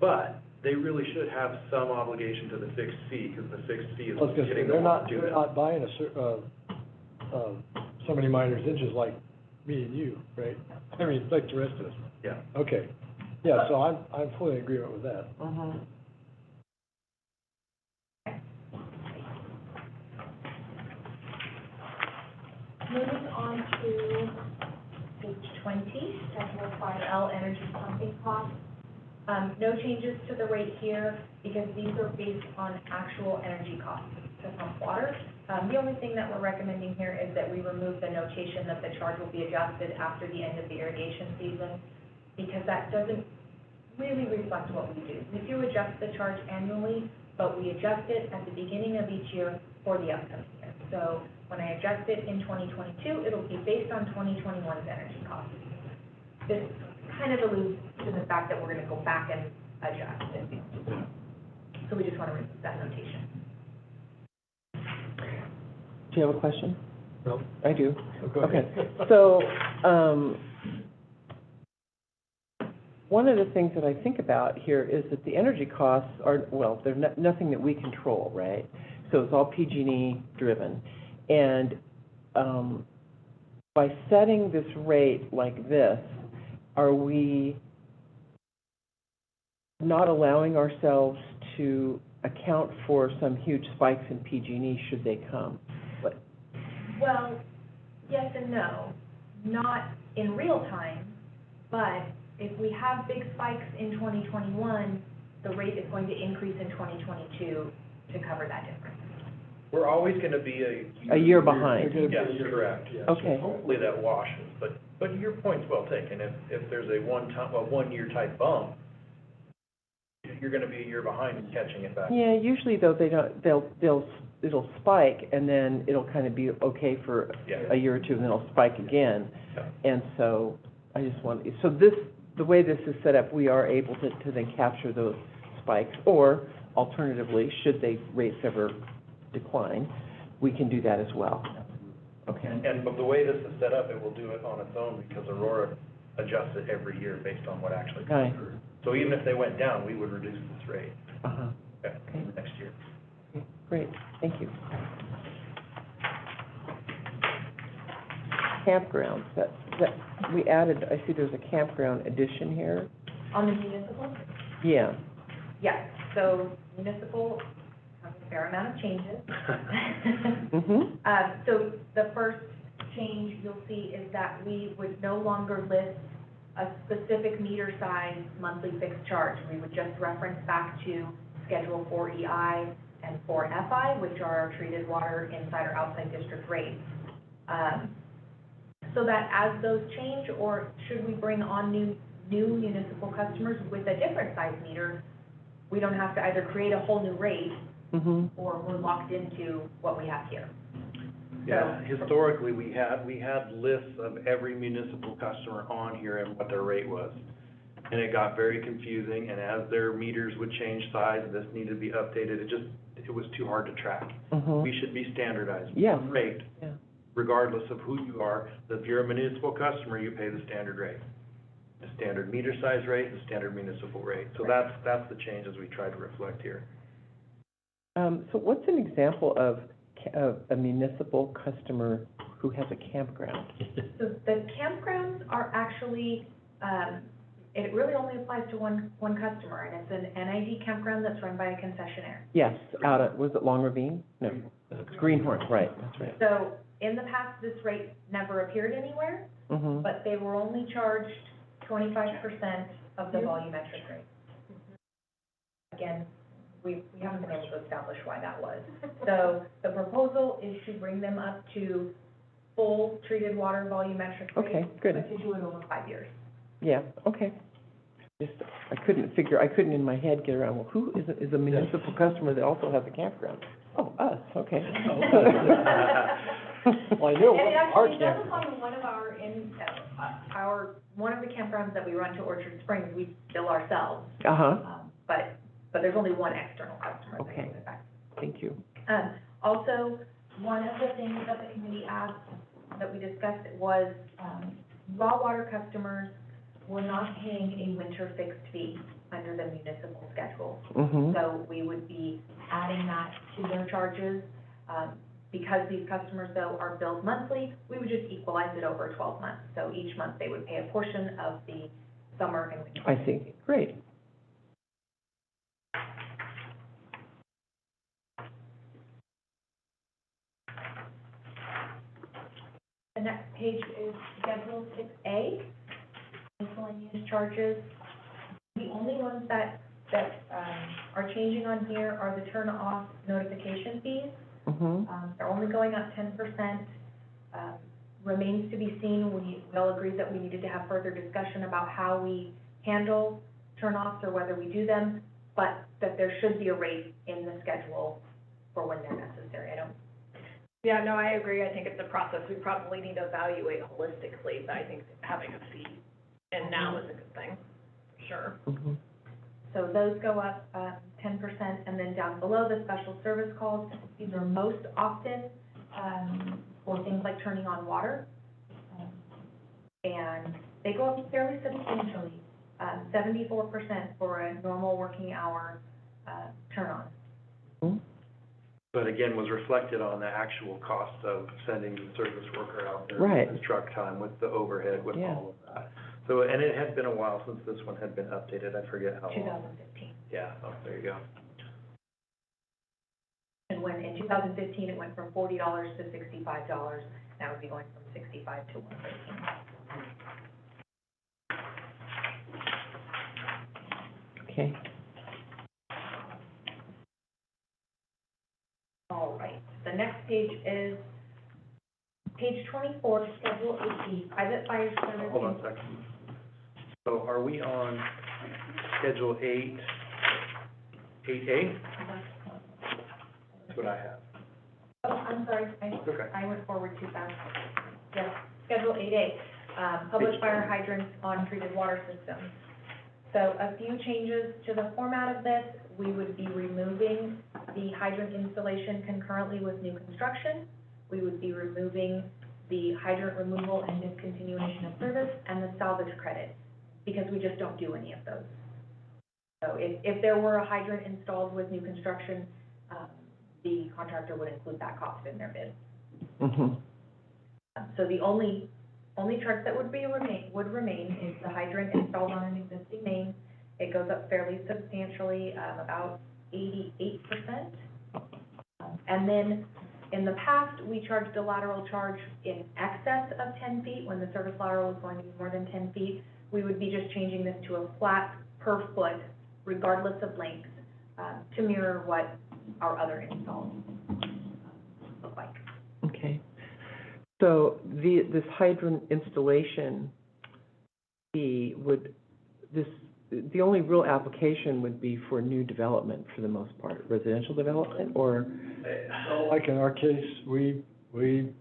Speaker 1: But they really should have some obligation to the fixed fee, because the fixed fee is
Speaker 4: I was gonna say,
Speaker 1: getting
Speaker 4: they're
Speaker 1: them
Speaker 4: not,
Speaker 1: to do
Speaker 4: they're
Speaker 1: that.
Speaker 4: not buying so many miners inches like me and you, right? I mean, like the rest of us.
Speaker 1: Yeah.
Speaker 4: Okay. Yeah, so I'm fully in agreement with that.
Speaker 3: Mhm.
Speaker 2: Moving on to page 20, Schedule 5L, energy pumping costs. No changes to the rate here because these are based on actual energy costs to pump water. The only thing that we're recommending here is that we remove the notation that the charge will be adjusted after the end of the irrigation season, because that doesn't really reflect what we do. We do adjust the charge annually, but we adjust it at the beginning of each year for the upcoming year. So when I adjust it in 2022, it'll be based on 2021's energy costs. This kind of alludes to the fact that we're gonna go back and adjust it. So we just wanna remove that notation.
Speaker 3: Do you have a question?
Speaker 4: No?
Speaker 3: I do.
Speaker 4: Go ahead.
Speaker 3: Okay, so, one of the things that I think about here is that the energy costs are, well, they're nothing that we control, right? So it's all PG&E driven. And, by setting this rate like this, are we not allowing ourselves to account for some huge spikes in PG&E should they come?
Speaker 2: Well, yes and no, not in real time, but if we have big spikes in 2021, the rate is going to increase in 2022 to cover that difference.
Speaker 1: We're always gonna be
Speaker 3: A year behind.
Speaker 4: You're gonna
Speaker 1: Yes,
Speaker 4: be a year
Speaker 1: correct.
Speaker 4: behind, yes.
Speaker 3: Okay.
Speaker 1: Hopefully that washes, but your point's well taken. If there's a one-year type bump, you're gonna be a year behind in catching it back.
Speaker 3: Yeah, usually though, it'll spike and then it'll kind of be okay for
Speaker 1: Yeah.
Speaker 3: a year or two and then it'll spike again.
Speaker 1: Yeah.
Speaker 3: And so I just want, the way this is set up, we are able to then capture those spikes. Or alternatively, should they rates ever decline, we can do that as well. Okay.
Speaker 1: And but the way this is set up, it will do it on its own because Aurora adjusts it every year based on what actually
Speaker 3: Right.
Speaker 1: comes through. So even if they went down, we would reduce this rate
Speaker 3: Uh-huh.
Speaker 1: okay,
Speaker 3: Okay.
Speaker 1: next year.
Speaker 3: Great, thank you. Campgrounds, that, we added, I see there's a campground addition here.
Speaker 2: On the municipal?
Speaker 3: Yeah.
Speaker 2: Yes, so municipal has a fair amount of changes.
Speaker 3: Mm-hmm.
Speaker 2: So the first change you'll see is that we would no longer list a specific meter size monthly fixed charge. We would just reference back to Schedule 4EI and 4FI, which are our treated water inside or outside district rates. So that as those change, or should we bring on new municipal customers with a different size meter, we don't have to either create a whole new rate,
Speaker 3: Mm-hmm.
Speaker 2: or we're locked into what we have here.
Speaker 1: Yeah, historically, we had lists of every municipal customer on here and what their rate was. And it got very confusing, and as their meters would change size, this needed to be updated, it was too hard to track.
Speaker 3: Mm-hmm.
Speaker 1: We should be standardized.
Speaker 3: Yeah.
Speaker 1: One rate,
Speaker 3: Yeah.
Speaker 1: regardless of who you are. If you're a municipal customer, you pay the standard rate. The standard meter size rate, the standard municipal rate. So that's the changes we try to reflect here.
Speaker 3: So what's an example of a municipal customer who has a campground?
Speaker 2: So the campgrounds are actually, it really only applies to one customer, and it's an NID campground that's run by a concessionaire.
Speaker 3: Yes, out at, was it Long Ravine? No, Greenhorn, right, that's right.
Speaker 2: So in the past, this rate never appeared anywhere,
Speaker 3: Mm-hmm,
Speaker 2: but they were only charged 25% of the volumetric rate. Again, we haven't been able to establish why that was. So the proposal is to bring them up to full treated water volumetric rate.
Speaker 3: okay, good,
Speaker 2: But to do it over 5 years.
Speaker 3: yeah, okay. Just, I couldn't in my head get around, well, who is a municipal customer that also has a campground? Oh, us, okay.
Speaker 4: Well, I know
Speaker 2: And it
Speaker 4: our
Speaker 2: actually does
Speaker 4: campground.
Speaker 2: on one of one of the campgrounds that we run to Orchard Springs, we bill ourselves.
Speaker 3: Uh-huh,
Speaker 2: But there's only one external customer that
Speaker 3: Okay.
Speaker 2: goes back.
Speaker 3: thank you.
Speaker 2: Also, one of the things that the committee asked, that we discussed, was, raw water customers were not paying a winter fixed fee under the municipal schedule.
Speaker 3: Mm-hmm,
Speaker 2: So we would be adding that to their charges. Because these customers, though, are billed monthly, we would just equalize it over 12 months. So each month, they would pay a portion of the summer and winter.
Speaker 3: I see, great.
Speaker 2: The next page is Schedule 6A, miscellaneous charges. The only ones that are changing on here are the turn-off notification fees.
Speaker 3: Mm-hmm,
Speaker 2: They're only going up 10%. Remains to be seen, we all agreed that we needed to have further discussion about how we handle turn-offs or whether we do them, but that there should be a rate in the schedule for when they're necessary.
Speaker 5: Yeah, no, I agree. I think it's a process we probably need to evaluate holistically, but I think having a fee and now is a good thing, for sure.
Speaker 3: mm-hmm,
Speaker 2: So those go up 10%, and then down below, the special service calls, these are most often for things like turning on water. And they go up fairly substantially, 74% for a normal working hour turn on.
Speaker 3: mm-hmm.
Speaker 1: But again, was reflected on the actual cost of sending the service worker out there.
Speaker 3: Right.
Speaker 1: With truck time, with the overhead, with
Speaker 3: Yeah.
Speaker 1: all of that. So, and it had been a while since this one had been updated, I forget how long.
Speaker 2: 2015.
Speaker 1: Yeah, oh, there you go.
Speaker 2: And when, in 2015, it went from $40 to $65, now it would be going from 65 to 113.
Speaker 3: Okay,
Speaker 2: All right, the next page is page 24, Schedule 8B, private fire service.
Speaker 1: Hold on a second. So are we on Schedule 8A? That's what I have.
Speaker 2: Oh, I'm sorry,
Speaker 1: Okay.
Speaker 2: I went forward too fast. Yes, Schedule 8A, public fire hydrants on treated water systems. So a few changes to the format of this, we would be removing the hydrant installation concurrently with new construction. We would be removing the hydrant removal and discontinuation of service and the salvage credit, because we just don't do any of those. So if there were a hydrant installed with new construction, the contractor would include that cost in their bid.
Speaker 3: mm-hmm,
Speaker 2: So the only charge that would remain is the hydrant installed on an existing main. It goes up fairly substantially, about 88%. And then in the past, we charged a lateral charge in excess of 10 feet. When the service lateral was going to be more than 10 feet, we would be just changing this to a flat per foot, regardless of length, to mirror what our other installs look like.
Speaker 3: okay. So this hydrant installation fee the only real application would be for new development for the most part, residential development, or?
Speaker 4: Like in our case, the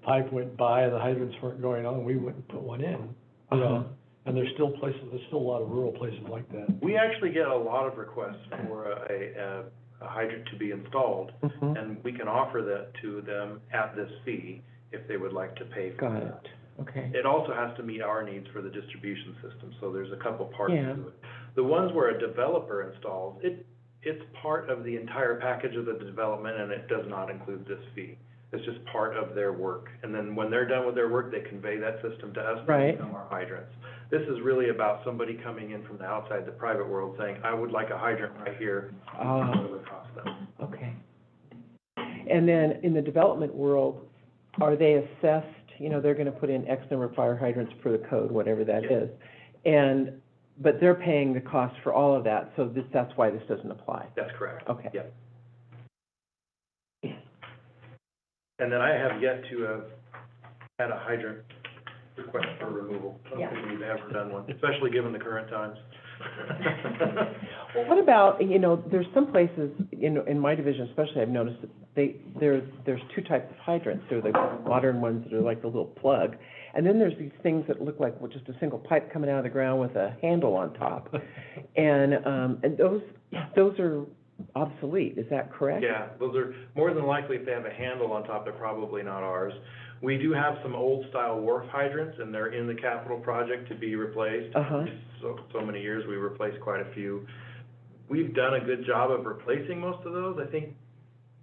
Speaker 4: pipe went by, the hydrants weren't going on, we wouldn't put one in. You know, and there's still a lot of rural places like that.
Speaker 1: We actually get a lot of requests for a hydrant to be installed,
Speaker 3: Mhm.
Speaker 1: and we can offer that to them at this fee if they would like to pay for
Speaker 3: Got
Speaker 1: that.
Speaker 3: it, okay.
Speaker 1: It also has to meet our needs for the distribution system, so there's a couple parts
Speaker 3: Yeah.
Speaker 1: to it. The ones where a developer installs, it's part of the entire package of the development, and it does not include this fee. It's just part of their work. And then when they're done with their work, they convey that system to us.
Speaker 3: Right.
Speaker 1: They become our hydrants. This is really about somebody coming in from the outside, the private world, saying, I would like a hydrant right here.
Speaker 3: Ah.
Speaker 1: What would it cost them?
Speaker 3: Okay. And then in the development world, are they assessed, you know, they're gonna put in X number of fire hydrants per the code, whatever that
Speaker 1: Yeah.
Speaker 3: is. But they're paying the cost for all of that, so that's why this doesn't apply.
Speaker 1: That's correct.
Speaker 3: Okay.
Speaker 1: Yep. And then I have yet to have had a hydrant request for removal. I don't think we've ever done one, especially given the current times.
Speaker 3: Well, what about, you know, there's some places, in my division especially, I've noticed that there's two types of hydrants. There are the modern ones that are like the little plug, and then there's these things that look like, well, just a single pipe coming out of the ground with a handle on top. And those are obsolete, is that correct?
Speaker 1: Yeah, those are, more than likely, if they have a handle on top, they're probably not ours. We do have some old-style wharf hydrants, and they're in the capital project to be replaced.
Speaker 3: Uh-huh.
Speaker 1: So many years, we replaced quite a few. We've done a good job of replacing most of those. I think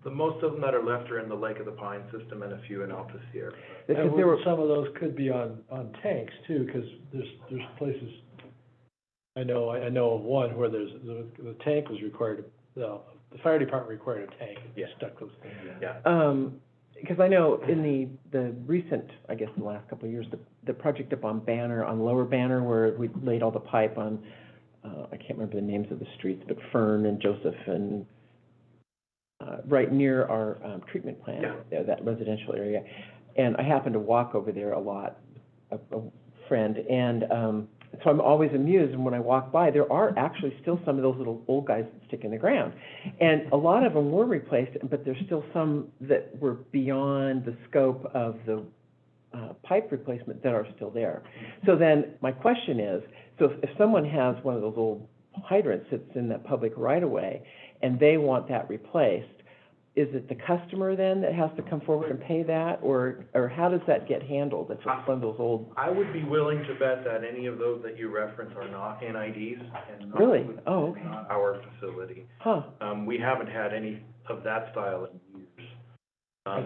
Speaker 1: the most of them that are left are in the Lake of the Pines system and a few in Alta Sierra.
Speaker 3: Because
Speaker 4: And
Speaker 3: there were,
Speaker 4: some of those could be on tanks too, because there's places, I know of one where the tank was required, the fire department required a tank, and
Speaker 1: Yeah.
Speaker 4: stuck those things in.
Speaker 1: Yeah.
Speaker 3: because I know in the recent, I guess, in the last couple of years, the project up on Banner, on Lower Banner, where we laid all the pipe on, I can't remember the names of the streets, but Fern and Joseph and, right near our, treatment plant.
Speaker 1: Yeah.
Speaker 3: That residential area. And I happen to walk over there a lot, a friend, and, so I'm always amused, and when I walk by, there are actually still some of those little old guys that stick in the ground. And a lot of them were replaced, but there's still some that were beyond the scope of the pipe replacement that are still there. So then, my question is, so if someone has one of those old hydrants that's in that public right-of-way, and they want that replaced, is it the customer then that has to come forward and pay that, or how does that get handled if it's one of those old?
Speaker 1: I would be willing to bet that any of those that you reference are not NIDs and not.
Speaker 3: Really? Oh, okay.
Speaker 1: Not our facility.
Speaker 3: Huh.
Speaker 1: We haven't had any of that style in years.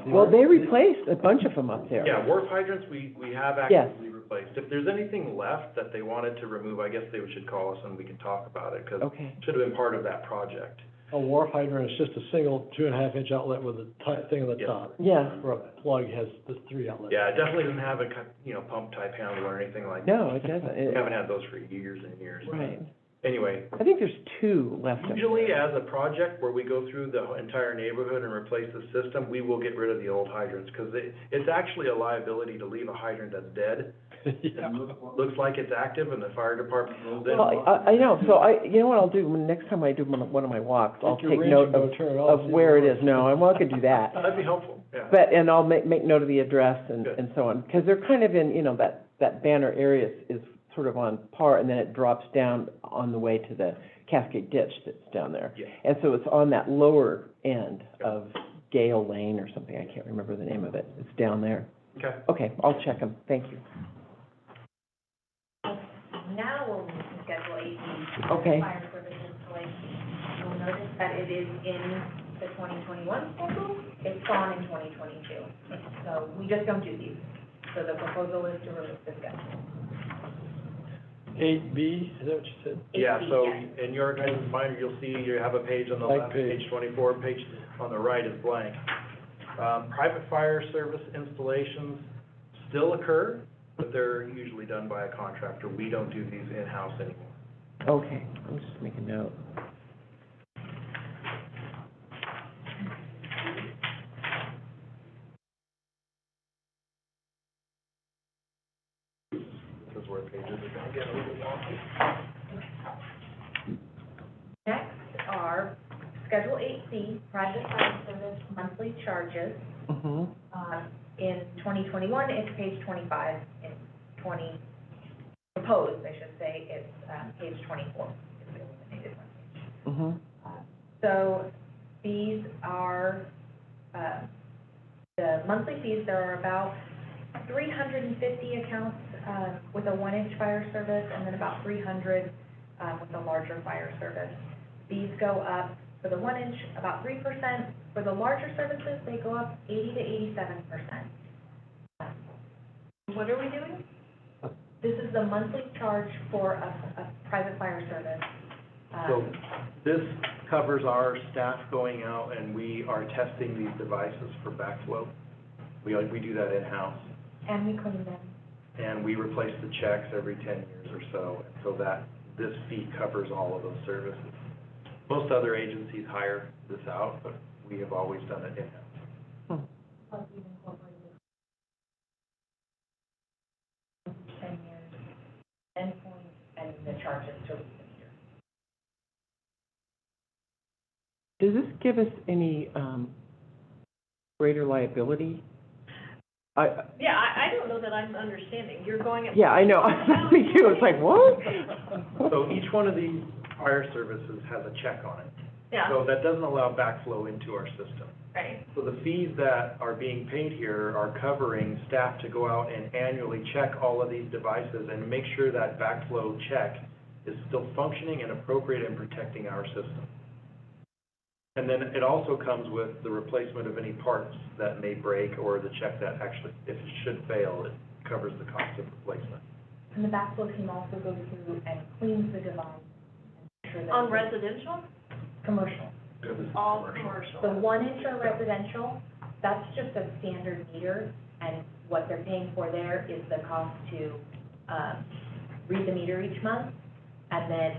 Speaker 3: Well, they replaced a bunch of them up there.
Speaker 1: Yeah, wharf hydrants, we have
Speaker 3: Yes.
Speaker 1: actively replaced. If there's anything left that they wanted to remove, I guess they should call us and we can talk about it, because
Speaker 3: Okay.
Speaker 1: it should have been part of that project.
Speaker 4: A wharf hydrant is just a single 2.5-inch outlet with a thing on the
Speaker 1: Yeah.
Speaker 4: top.
Speaker 3: Yeah.
Speaker 4: Where a plug has the 3 outlets.
Speaker 1: Yeah, it definitely doesn't have a, pump type handle or anything like that.
Speaker 3: No, it doesn't.
Speaker 1: We haven't had those for years and years.
Speaker 3: Right.
Speaker 1: Anyway,
Speaker 3: I think there's two left. up
Speaker 1: usually as a project where we go through the entire neighborhood and replace the system, we will get rid of the old hydrants, because it's actually a liability to leave a hydrant that's dead.
Speaker 4: Yeah.
Speaker 1: And looks like it's active and the fire department goes in.
Speaker 3: Well, I know, so you know what I'll do, next time I do one of my walks, I'll
Speaker 4: Take your
Speaker 3: take
Speaker 4: wrench
Speaker 3: note
Speaker 4: and go turn it on,
Speaker 3: of
Speaker 4: see if
Speaker 3: where
Speaker 4: it
Speaker 3: it is.
Speaker 4: works.
Speaker 3: No, I'm not gonna do that.
Speaker 1: That'd be helpful, yeah.
Speaker 3: But, and I'll make note of the address and
Speaker 1: Good.
Speaker 3: so on, because they're kind of in, that Banner area is sort of on par, and then it drops down on the way to the Cascade Ditch that's down there.
Speaker 1: Yeah.
Speaker 3: And so it's on that lower end of Gale Lane or something, I can't remember the name of it, it's down there.
Speaker 1: Okay.
Speaker 3: Okay, I'll check them, thank you.
Speaker 2: Now we'll move to Schedule 8B.
Speaker 3: Okay.
Speaker 2: Fire service installation. You'll notice that it is in the 2021 schedule, it's gone in 2022. So we just don't do these. So the proposal is to remove the schedule.
Speaker 4: 8B, is that what you said?
Speaker 1: Yeah,
Speaker 2: 8B,
Speaker 1: so
Speaker 2: yes.
Speaker 1: in your guys' reminder, you'll see you have a page on the
Speaker 4: Blank
Speaker 1: left,
Speaker 4: page.
Speaker 1: page 24, page on the right is blank. Private fire service installations still occur, but they're usually done by a contractor. We don't do these in-house anymore.
Speaker 3: Okay, I'm just making note.
Speaker 1: This is where pages are gonna get a little wonky.
Speaker 2: Next are Schedule 8C, private fire service monthly charges.
Speaker 3: Mm-hmm.
Speaker 2: In 2021, it's page 25. In proposed, I should say, it's page 24. It's the eliminated one page.
Speaker 3: Mm-hmm.
Speaker 2: So these are, the monthly fees, there are about 350 accounts with a 1-inch fire service, and then about 300 with a larger fire service. These go up For the 1 inch, about 3%. For the larger services, they go up 80 to 87%.
Speaker 5: What are we doing?
Speaker 2: This is the monthly charge for a private fire service.
Speaker 1: So this covers our staff going out and we are testing these devices for backflow. We do that in-house.
Speaker 2: And we clean them.
Speaker 1: And we replace the checks every 10 years or so, and so that, this fee covers all of those services. Most other agencies hire this out, but we have always done it in-house.
Speaker 2: Plus we've incorporated 10 years, endpoint, and the charges to read the meter.
Speaker 3: Does this give us any, greater liability?
Speaker 5: Yeah, I don't know that I'm understanding. You're going at.
Speaker 3: Yeah, I know, me too, it's like, what?
Speaker 1: So each one of these fire services has a check on it.
Speaker 5: Yeah,
Speaker 1: So that doesn't allow backflow into our system.
Speaker 5: right.
Speaker 1: So the fees that are being paid here are covering staff to go out and annually check all of these devices and make sure that backflow check is still functioning and appropriate in protecting our system. And then it also comes with the replacement of any parts that may break or the check that actually, if it should fail, it covers the cost of replacement.
Speaker 2: And the backflow team also goes through and cleans the device and make sure that.
Speaker 5: On residential?
Speaker 2: Commercial.
Speaker 5: All commercial.
Speaker 2: The 1 inch or residential, that's just a standard meter, and what they're paying for there is the cost to, read the meter each month, and then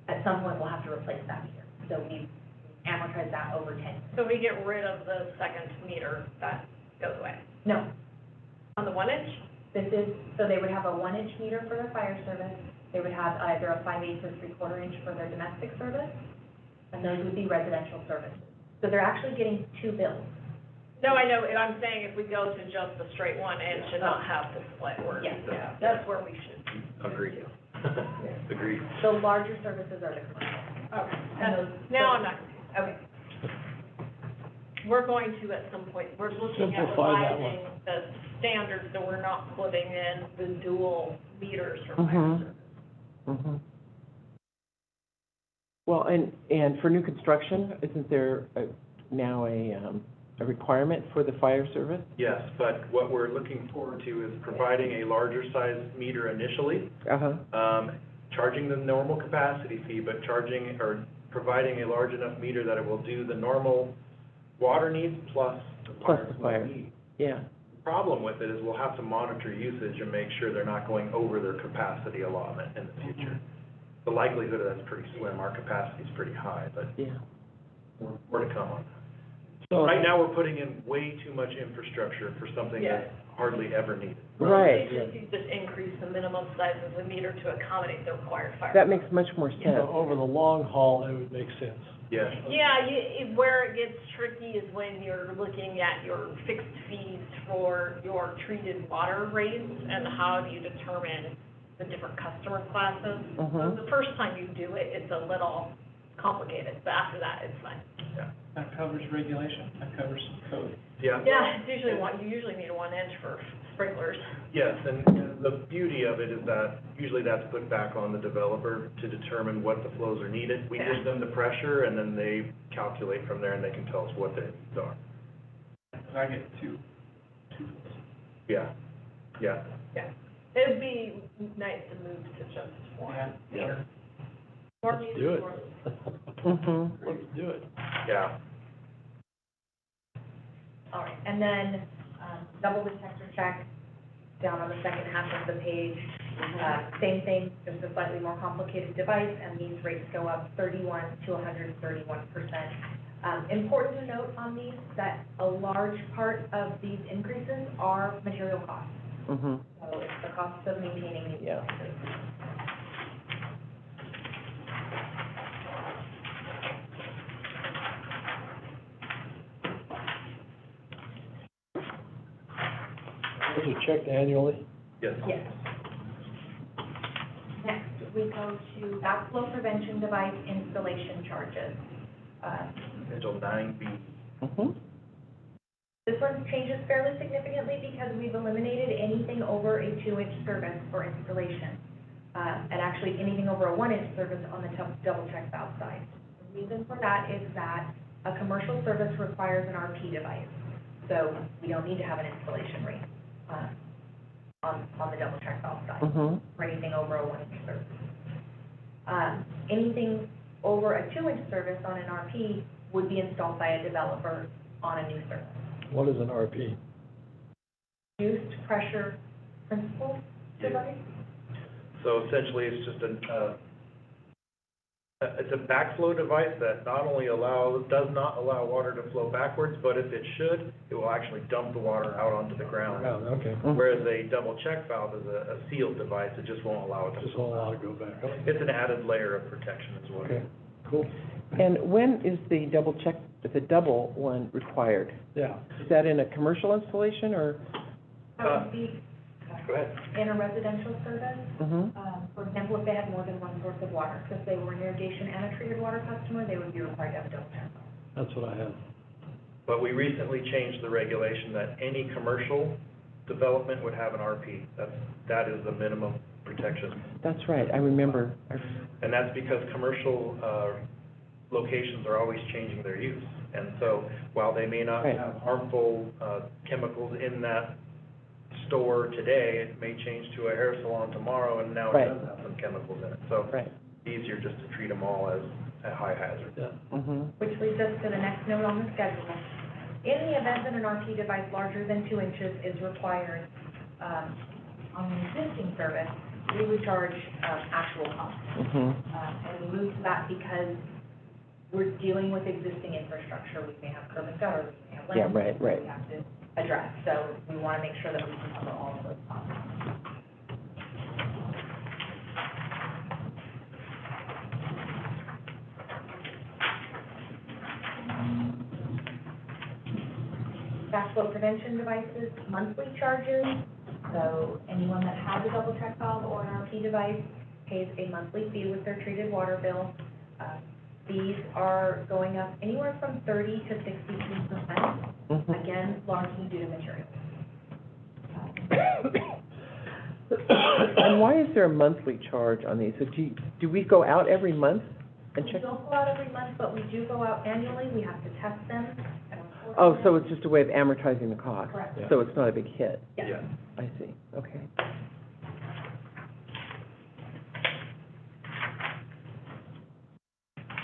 Speaker 2: at some point we'll have to replace that meter. So we amortize that over 10 years.
Speaker 5: So we get rid of the second meter, that goes away.
Speaker 2: No,
Speaker 5: On the 1 inch?
Speaker 2: this is, so they would have a 1 inch meter for their fire service, they would have either a 5/8 or 3/4 inch for their domestic service, and those would be residential services. So they're actually getting two bills.
Speaker 5: No, I know, I'm saying if we go to just the straight 1 inch and not have the split work.
Speaker 2: Yes.
Speaker 5: Yeah, that's where we should.
Speaker 1: Agreed. Agreed.
Speaker 2: The larger services are the commercial.
Speaker 5: Okay,
Speaker 2: And those.
Speaker 5: now I'm not,
Speaker 2: Okay.
Speaker 5: we're going to at some point, we're looking at
Speaker 4: Simplify that one.
Speaker 5: revising the standards so we're not putting in the dual meters for fire
Speaker 3: Mhm.
Speaker 5: service.
Speaker 3: Mm-hmm. Well, and for new construction, isn't there now a requirement for the fire service?
Speaker 1: Yes, but what we're looking forward to is providing a larger size meter initially,
Speaker 3: Uh-huh,
Speaker 1: charging the normal capacity fee, but charging or providing a large enough meter that it will do the normal water needs plus the
Speaker 3: Plus
Speaker 1: fire
Speaker 3: the
Speaker 1: flow
Speaker 3: fire.
Speaker 1: need.
Speaker 3: yeah,
Speaker 1: The problem with it is we'll have to monitor usage and make sure they're not going over their capacity allotment in the future. The likelihood of that's pretty slim, our capacity is pretty high, but
Speaker 3: yeah.
Speaker 1: more to come on that.
Speaker 4: So,
Speaker 1: Right now, we're putting in way too much infrastructure for something that's hardly ever needed.
Speaker 3: Right.
Speaker 5: You just increase the minimum size of the meter to accommodate the required fire.
Speaker 3: That makes much more
Speaker 4: so
Speaker 3: sense.
Speaker 4: over the long haul, it would make sense.
Speaker 1: Yes.
Speaker 5: Yeah, where it gets tricky is when you're looking at your fixed fees for your treated water rates and how do you determine the different customer classes. So
Speaker 3: Mhm.
Speaker 5: the first time you do it, it's a little complicated, but after that, it's fine.
Speaker 6: That covers regulation, that covers code.
Speaker 1: Yeah.
Speaker 5: Yeah, it's usually you usually need a 1 inch for sprinklers.
Speaker 1: Yes, and the beauty of it is that usually that's put back on the developer to determine what the flows are needed. We give them the pressure, and then they calculate from there, and they can tell us what their needs are.
Speaker 6: I get two.
Speaker 1: Yeah, yeah.
Speaker 5: It'd be nice to move to just one
Speaker 6: Yeah.
Speaker 5: meter. More
Speaker 4: Let's
Speaker 5: meters,
Speaker 4: do it.
Speaker 5: more-
Speaker 3: Mhm.
Speaker 4: Let's do it.
Speaker 1: Yeah.
Speaker 2: All right, and then, double detector check, down on the second half of the page. Same thing, just a slightly more complicated device, and these rates go up 31 to 131%. Important to note on these, that a large part of these increases are material costs.
Speaker 3: Mhm.
Speaker 2: So it's the cost of maintaining these
Speaker 3: Yeah.
Speaker 2: devices.
Speaker 4: Those are checked annually.
Speaker 1: Yes.
Speaker 2: Yes. Next, we go to backflow prevention device installation charges.
Speaker 1: Schedule 9B.
Speaker 3: Mhm.
Speaker 2: This one changes fairly significantly because we've eliminated anything over a 2-inch service for installation. And actually, anything over a 1-inch service on the double check valve side. The reason for that is that a commercial service requires an RP device. So we don't need to have an installation rate, on the double check valve side,
Speaker 3: Mm-hmm.
Speaker 2: for anything over a 1-inch service. Anything over a 2-inch service on an RP would be installed by a developer on a new service.
Speaker 4: What is an RP?
Speaker 2: Reduced pressure principle device?
Speaker 1: So essentially, it's just it's a backflow device that not only does not allow water to flow backwards, but if it should, it will actually dump the water out onto the ground.
Speaker 4: Okay.
Speaker 1: Whereas a double check valve is a sealed device, it just won't allow it to
Speaker 4: Just
Speaker 1: flow
Speaker 4: won't allow
Speaker 1: back.
Speaker 4: it to go back. Okay.
Speaker 1: It's an added layer of protection as well.
Speaker 4: Okay, cool.
Speaker 3: And when is the double one required?
Speaker 4: Yeah.
Speaker 3: Is that in a commercial installation or?
Speaker 2: That would be
Speaker 1: Go ahead.
Speaker 2: in a residential service.
Speaker 3: Mm-hmm.
Speaker 2: For example, if they had more than one source of water, so if they were an irrigation and a treated water customer, they would be required to have a double check valve.
Speaker 4: That's what I had.
Speaker 1: But we recently changed the regulation that any commercial development would have an RP. That is the minimum protection.
Speaker 3: That's right, I remember.
Speaker 1: And that's because commercial locations are always changing their use. And so while they may not
Speaker 3: Right.
Speaker 1: have harmful chemicals in that store today, it may change to a hair salon tomorrow, and now it
Speaker 3: Right.
Speaker 1: does have some chemicals in it. So
Speaker 3: Right.
Speaker 1: it's easier just to treat them all as a high hazard.
Speaker 4: Yeah.
Speaker 3: Mm-hmm.
Speaker 2: Which leads us to the next note on the schedule. In the event that an RP device larger than 2 inches is required, on the existing service, we would charge, actual cost.
Speaker 3: Mm-hmm.
Speaker 2: And we moved to that because we're dealing with existing infrastructure. We may have curb and gutter, we may have
Speaker 3: Yeah,
Speaker 2: land.
Speaker 3: right, right.
Speaker 2: We have to address, so we want to make sure that we can cover all of those costs. Backflow prevention devices, monthly charges. So anyone that has a double check valve or an RP device pays a monthly fee with their treated water bill. These are going up anywhere from 30 to 62%,
Speaker 3: Mm-hmm.
Speaker 2: again, largely due to materials.
Speaker 3: And why is there a monthly charge on these? So do we go out every month and
Speaker 2: We
Speaker 3: check?
Speaker 2: don't go out every month, but we do go out annually. We have to test them and report
Speaker 3: Oh,
Speaker 2: them.
Speaker 3: so it's just a way of amortizing the cost?
Speaker 2: Correct.
Speaker 3: So it's not a big hit?
Speaker 2: Yes.
Speaker 1: Yeah.
Speaker 3: I see, okay.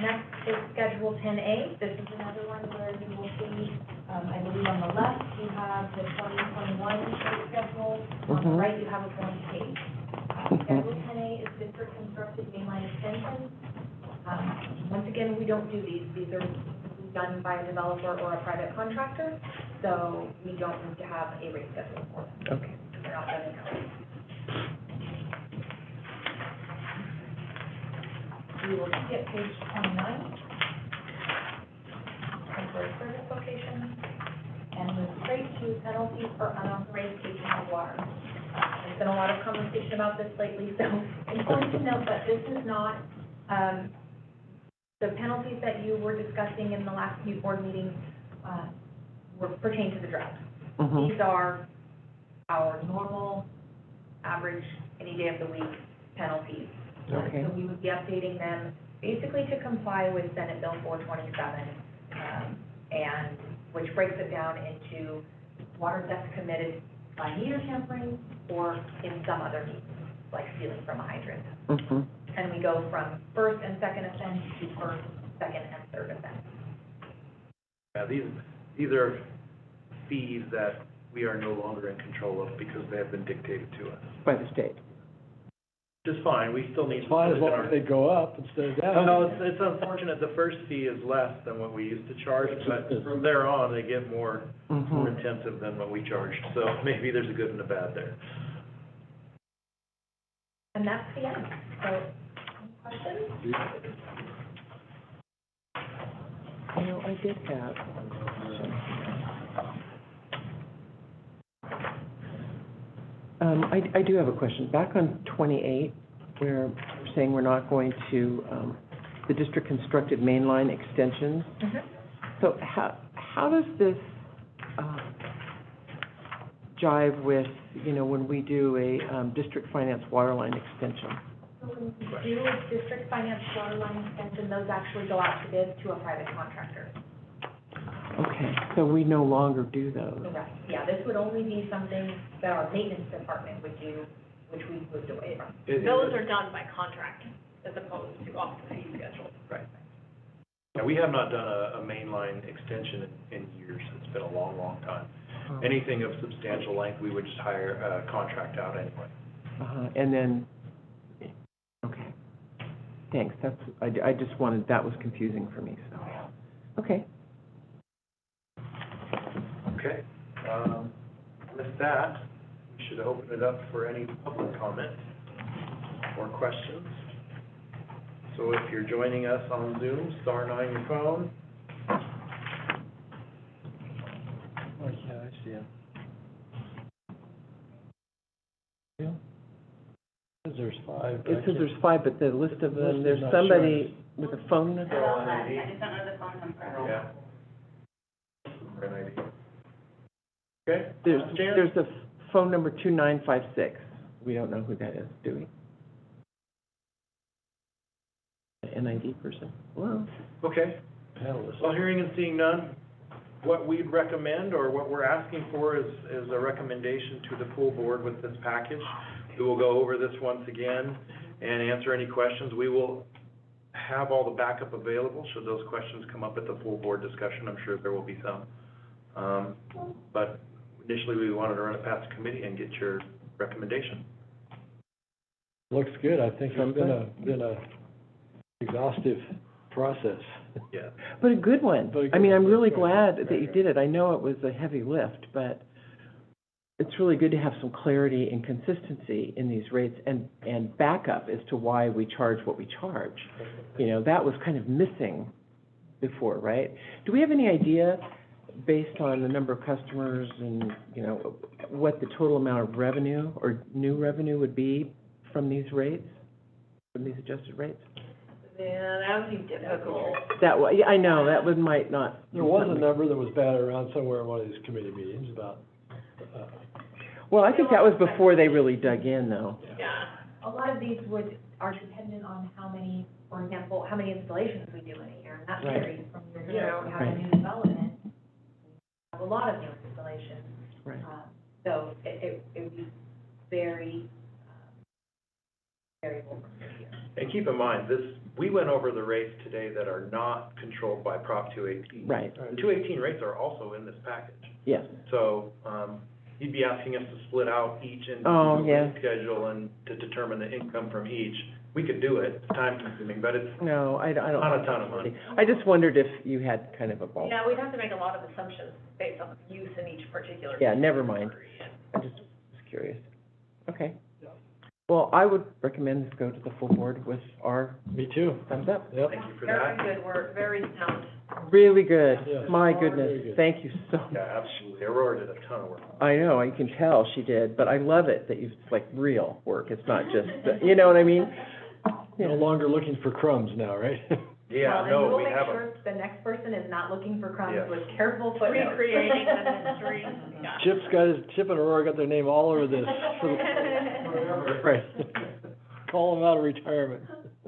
Speaker 2: Next is Schedule 10A. This is another one where you will see, I believe on the left, you have the 2021 rate schedule. On the
Speaker 3: Mhm.
Speaker 2: right, you have a blank page. Schedule 10A is district constructed mainline extensions. Once again, we don't do these. These are done by a developer or a private contractor, so we don't need to have a rate schedule for them.
Speaker 3: Okay.
Speaker 2: They're not done in-house. We will skip page 29, temporary service location, and move straight to penalties for unauthorized taking of water. There's been a lot of conversation about this lately, so important to note that this is not, the penalties that you were discussing in the last few board meetings were pertain to the drought.
Speaker 3: Mm-hmm.
Speaker 2: These are our normal, average, any day of the week penalties.
Speaker 3: Okay.
Speaker 2: So we would be updating them basically to comply with Senate Bill 427, and which breaks it down into water that's committed by meter tampering or in some other means, like stealing from a hydrant.
Speaker 3: Mm-hmm.
Speaker 2: And we go from first and second offense to first, second, and third offense.
Speaker 1: Yeah, these are fees that we are no longer in control of because they have been dictated to us.
Speaker 3: By the state?
Speaker 1: Just fine, we still need.
Speaker 4: It's fine as long as they go up instead of down.
Speaker 1: No, it's unfortunate, the first fee is less than what we used to charge, but from there on, they get more
Speaker 3: Mm-hmm.
Speaker 1: intensive than what we charged. So maybe there's a good and a bad there.
Speaker 2: And that's the end. So, any questions?
Speaker 3: You know, I did have. I do have a question. Back on 28, where we're saying we're not going to, the district constructed mainline extensions. So how does this jive with, you know, when we do a district finance water line extension?
Speaker 2: So when you do a district finance water line extension, those actually go out to bid to a private contractor.
Speaker 3: Okay, so we no longer do those.
Speaker 2: Correct. Yeah, this would only be something that our maintenance department would do, which we've moved away from.
Speaker 5: Those are done by contract as opposed to off the fee schedule.
Speaker 1: Right. Yeah, we have not done a mainline extension in years. It's been a long, long time. Anything of substantial length, we would just hire a contract out anyway.
Speaker 3: And then, okay, thanks, that's, I just wanted, that was confusing for me, so, okay.
Speaker 1: Okay. With that, we should open it up for any public comment or questions. So if you're joining us on Zoom, star 9 your phone.
Speaker 4: Oh, yeah, I see it. Yeah. Says there's 5.
Speaker 3: It says there's 5, but the list of them, there's
Speaker 4: Not
Speaker 3: somebody with a phone.
Speaker 1: Yeah. Or an ID. Okay. Jan?
Speaker 3: There's a phone number 2956. We don't know who that is, do we? An NID person? Well,
Speaker 1: Okay.
Speaker 4: Panelist.
Speaker 1: Well, hearing and seeing none, what we'd recommend, or what we're asking for is a recommendation to the full board with this package. We will go over this once again and answer any questions. We will have all the backup available should those questions come up at the full board discussion. I'm sure there will be some. But initially, we wanted to run it past the committee and get your recommendation.
Speaker 4: Looks good. I think
Speaker 3: Sounds
Speaker 4: it's been a exhaustive process.
Speaker 1: Yeah.
Speaker 3: but a good one.
Speaker 4: But a good
Speaker 3: I mean, I'm
Speaker 4: one.
Speaker 3: really
Speaker 4: Right,
Speaker 3: glad
Speaker 4: right,
Speaker 3: that you
Speaker 4: right.
Speaker 3: did it. I know it was a heavy lift, but it's really good to have some clarity and consistency in these rates and backup as to why we charge what we charge. You know, that was kind of missing before, right? Do we have any idea, based on the number of customers and, you know, what the total amount of revenue or new revenue would be from these rates, from these adjusted rates?
Speaker 5: Yeah, that would be difficult.
Speaker 3: That, yeah, I know, that would, might not. be
Speaker 4: There was a
Speaker 3: something-
Speaker 4: number that was batted around somewhere in one of these committee meetings about,
Speaker 3: Well, I think that was before they really dug in, though.
Speaker 5: Yeah.
Speaker 2: A lot of these are dependent on how many, for example, how many installations we do in a year, and that
Speaker 3: Right.
Speaker 2: varies from year to year.
Speaker 5: Yeah.
Speaker 2: We have
Speaker 3: Right.
Speaker 2: a new development, we have a lot of new installations.
Speaker 3: Right.
Speaker 2: So it would be very, variable from year to year.
Speaker 1: And keep in mind, we went over the rates today that are not controlled by Prop 218.
Speaker 3: Right,
Speaker 1: 218 rates are also in this package.
Speaker 3: yes.
Speaker 1: So, you'd be asking us to split out each
Speaker 3: Oh,
Speaker 1: individual
Speaker 3: yeah.
Speaker 1: rate schedule and to determine the income from each. We could do it, it's time consuming, but it's
Speaker 3: No, I don't.
Speaker 1: not a ton of money.
Speaker 3: I just wondered if you had kind of a ball.
Speaker 5: Yeah, we'd have to make a lot of assumptions based on use in each particular.
Speaker 3: Yeah, never mind. I just was curious. Okay. Well, I would recommend this go to the full board with our
Speaker 4: me too.
Speaker 3: thumbs up.
Speaker 4: Yep.
Speaker 1: Thank you for
Speaker 5: Very
Speaker 1: that.
Speaker 5: good work, very sound.
Speaker 3: Really good.
Speaker 4: Yes.
Speaker 3: My
Speaker 4: Very
Speaker 3: goodness,
Speaker 4: good.
Speaker 3: thank you so much.
Speaker 1: Yeah, absolutely. Aurora did a ton of work.
Speaker 3: I know, you can tell she did, but I love it that it's like real work. It's not just, you know what I mean?
Speaker 4: No longer looking for crumbs now, right?
Speaker 1: Yeah,
Speaker 2: Well,
Speaker 1: no,
Speaker 2: and we'll
Speaker 1: we
Speaker 2: make
Speaker 1: have
Speaker 2: sure the next person is not looking for crumbs
Speaker 1: Yes.
Speaker 2: with careful footnotes.
Speaker 5: Recreating the mystery, yeah.
Speaker 4: Chip and Aurora got their name all over this. Right. Call them out of retirement.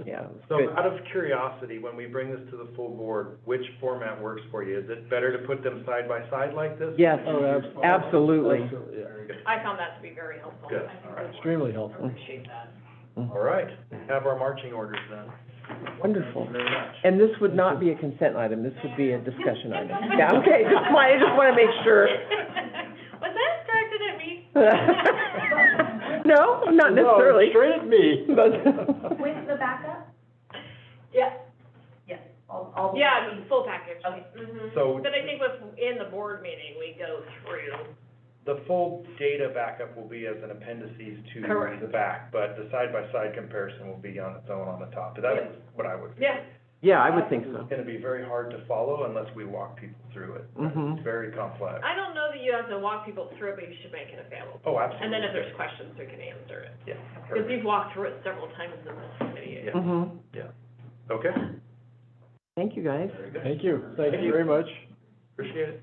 Speaker 3: Yeah, it was
Speaker 1: So
Speaker 3: good.
Speaker 1: out of curiosity, when we bring this to the full board, which format works for you? Is it better to put them side by side like this?
Speaker 3: Yes,
Speaker 4: Oh,
Speaker 3: absolutely.
Speaker 4: Absolutely, yeah.
Speaker 1: Very good.
Speaker 5: I found that to be very helpful.
Speaker 1: Good,
Speaker 5: I think
Speaker 1: all right.
Speaker 5: we
Speaker 4: Extremely helpful.
Speaker 5: appreciate that.
Speaker 1: All right, have our marching orders then.
Speaker 3: Wonderful.
Speaker 1: Thank you very much.
Speaker 3: And this would not be a consent item, this would be a discussion item. Yeah, okay, just I just want to make sure.
Speaker 5: Was that directed at me?
Speaker 3: No, not necessarily.
Speaker 4: No, straight at me.
Speaker 3: But-
Speaker 2: With the backup?
Speaker 5: Yeah,
Speaker 2: Yes, all.
Speaker 5: yeah, the full package.
Speaker 2: Okay.
Speaker 5: Mhm.
Speaker 1: So-
Speaker 5: But I think in the board meeting, we go through.
Speaker 1: The full data backup will be as an appendices to
Speaker 5: Correct.
Speaker 1: the back, but the side-by-side comparison will be on its own on the top. That is what I would.
Speaker 5: Yeah.
Speaker 3: Yeah, I would think so.
Speaker 1: It's gonna be very hard to follow unless we walk people through it.
Speaker 3: Mhm.
Speaker 1: It's very complex.
Speaker 5: I don't know that you have to walk people through it, but you should make it available.
Speaker 1: Oh, absolutely.
Speaker 5: And then if there's questions, we can answer it.
Speaker 1: Yeah,
Speaker 5: Because
Speaker 1: perfect.
Speaker 5: you've walked through it several times in this committee.
Speaker 1: Yeah.
Speaker 3: Mhm.
Speaker 1: Okay,
Speaker 3: Thank you, guys.
Speaker 1: very good.
Speaker 4: Thank you very much.
Speaker 1: Appreciate it.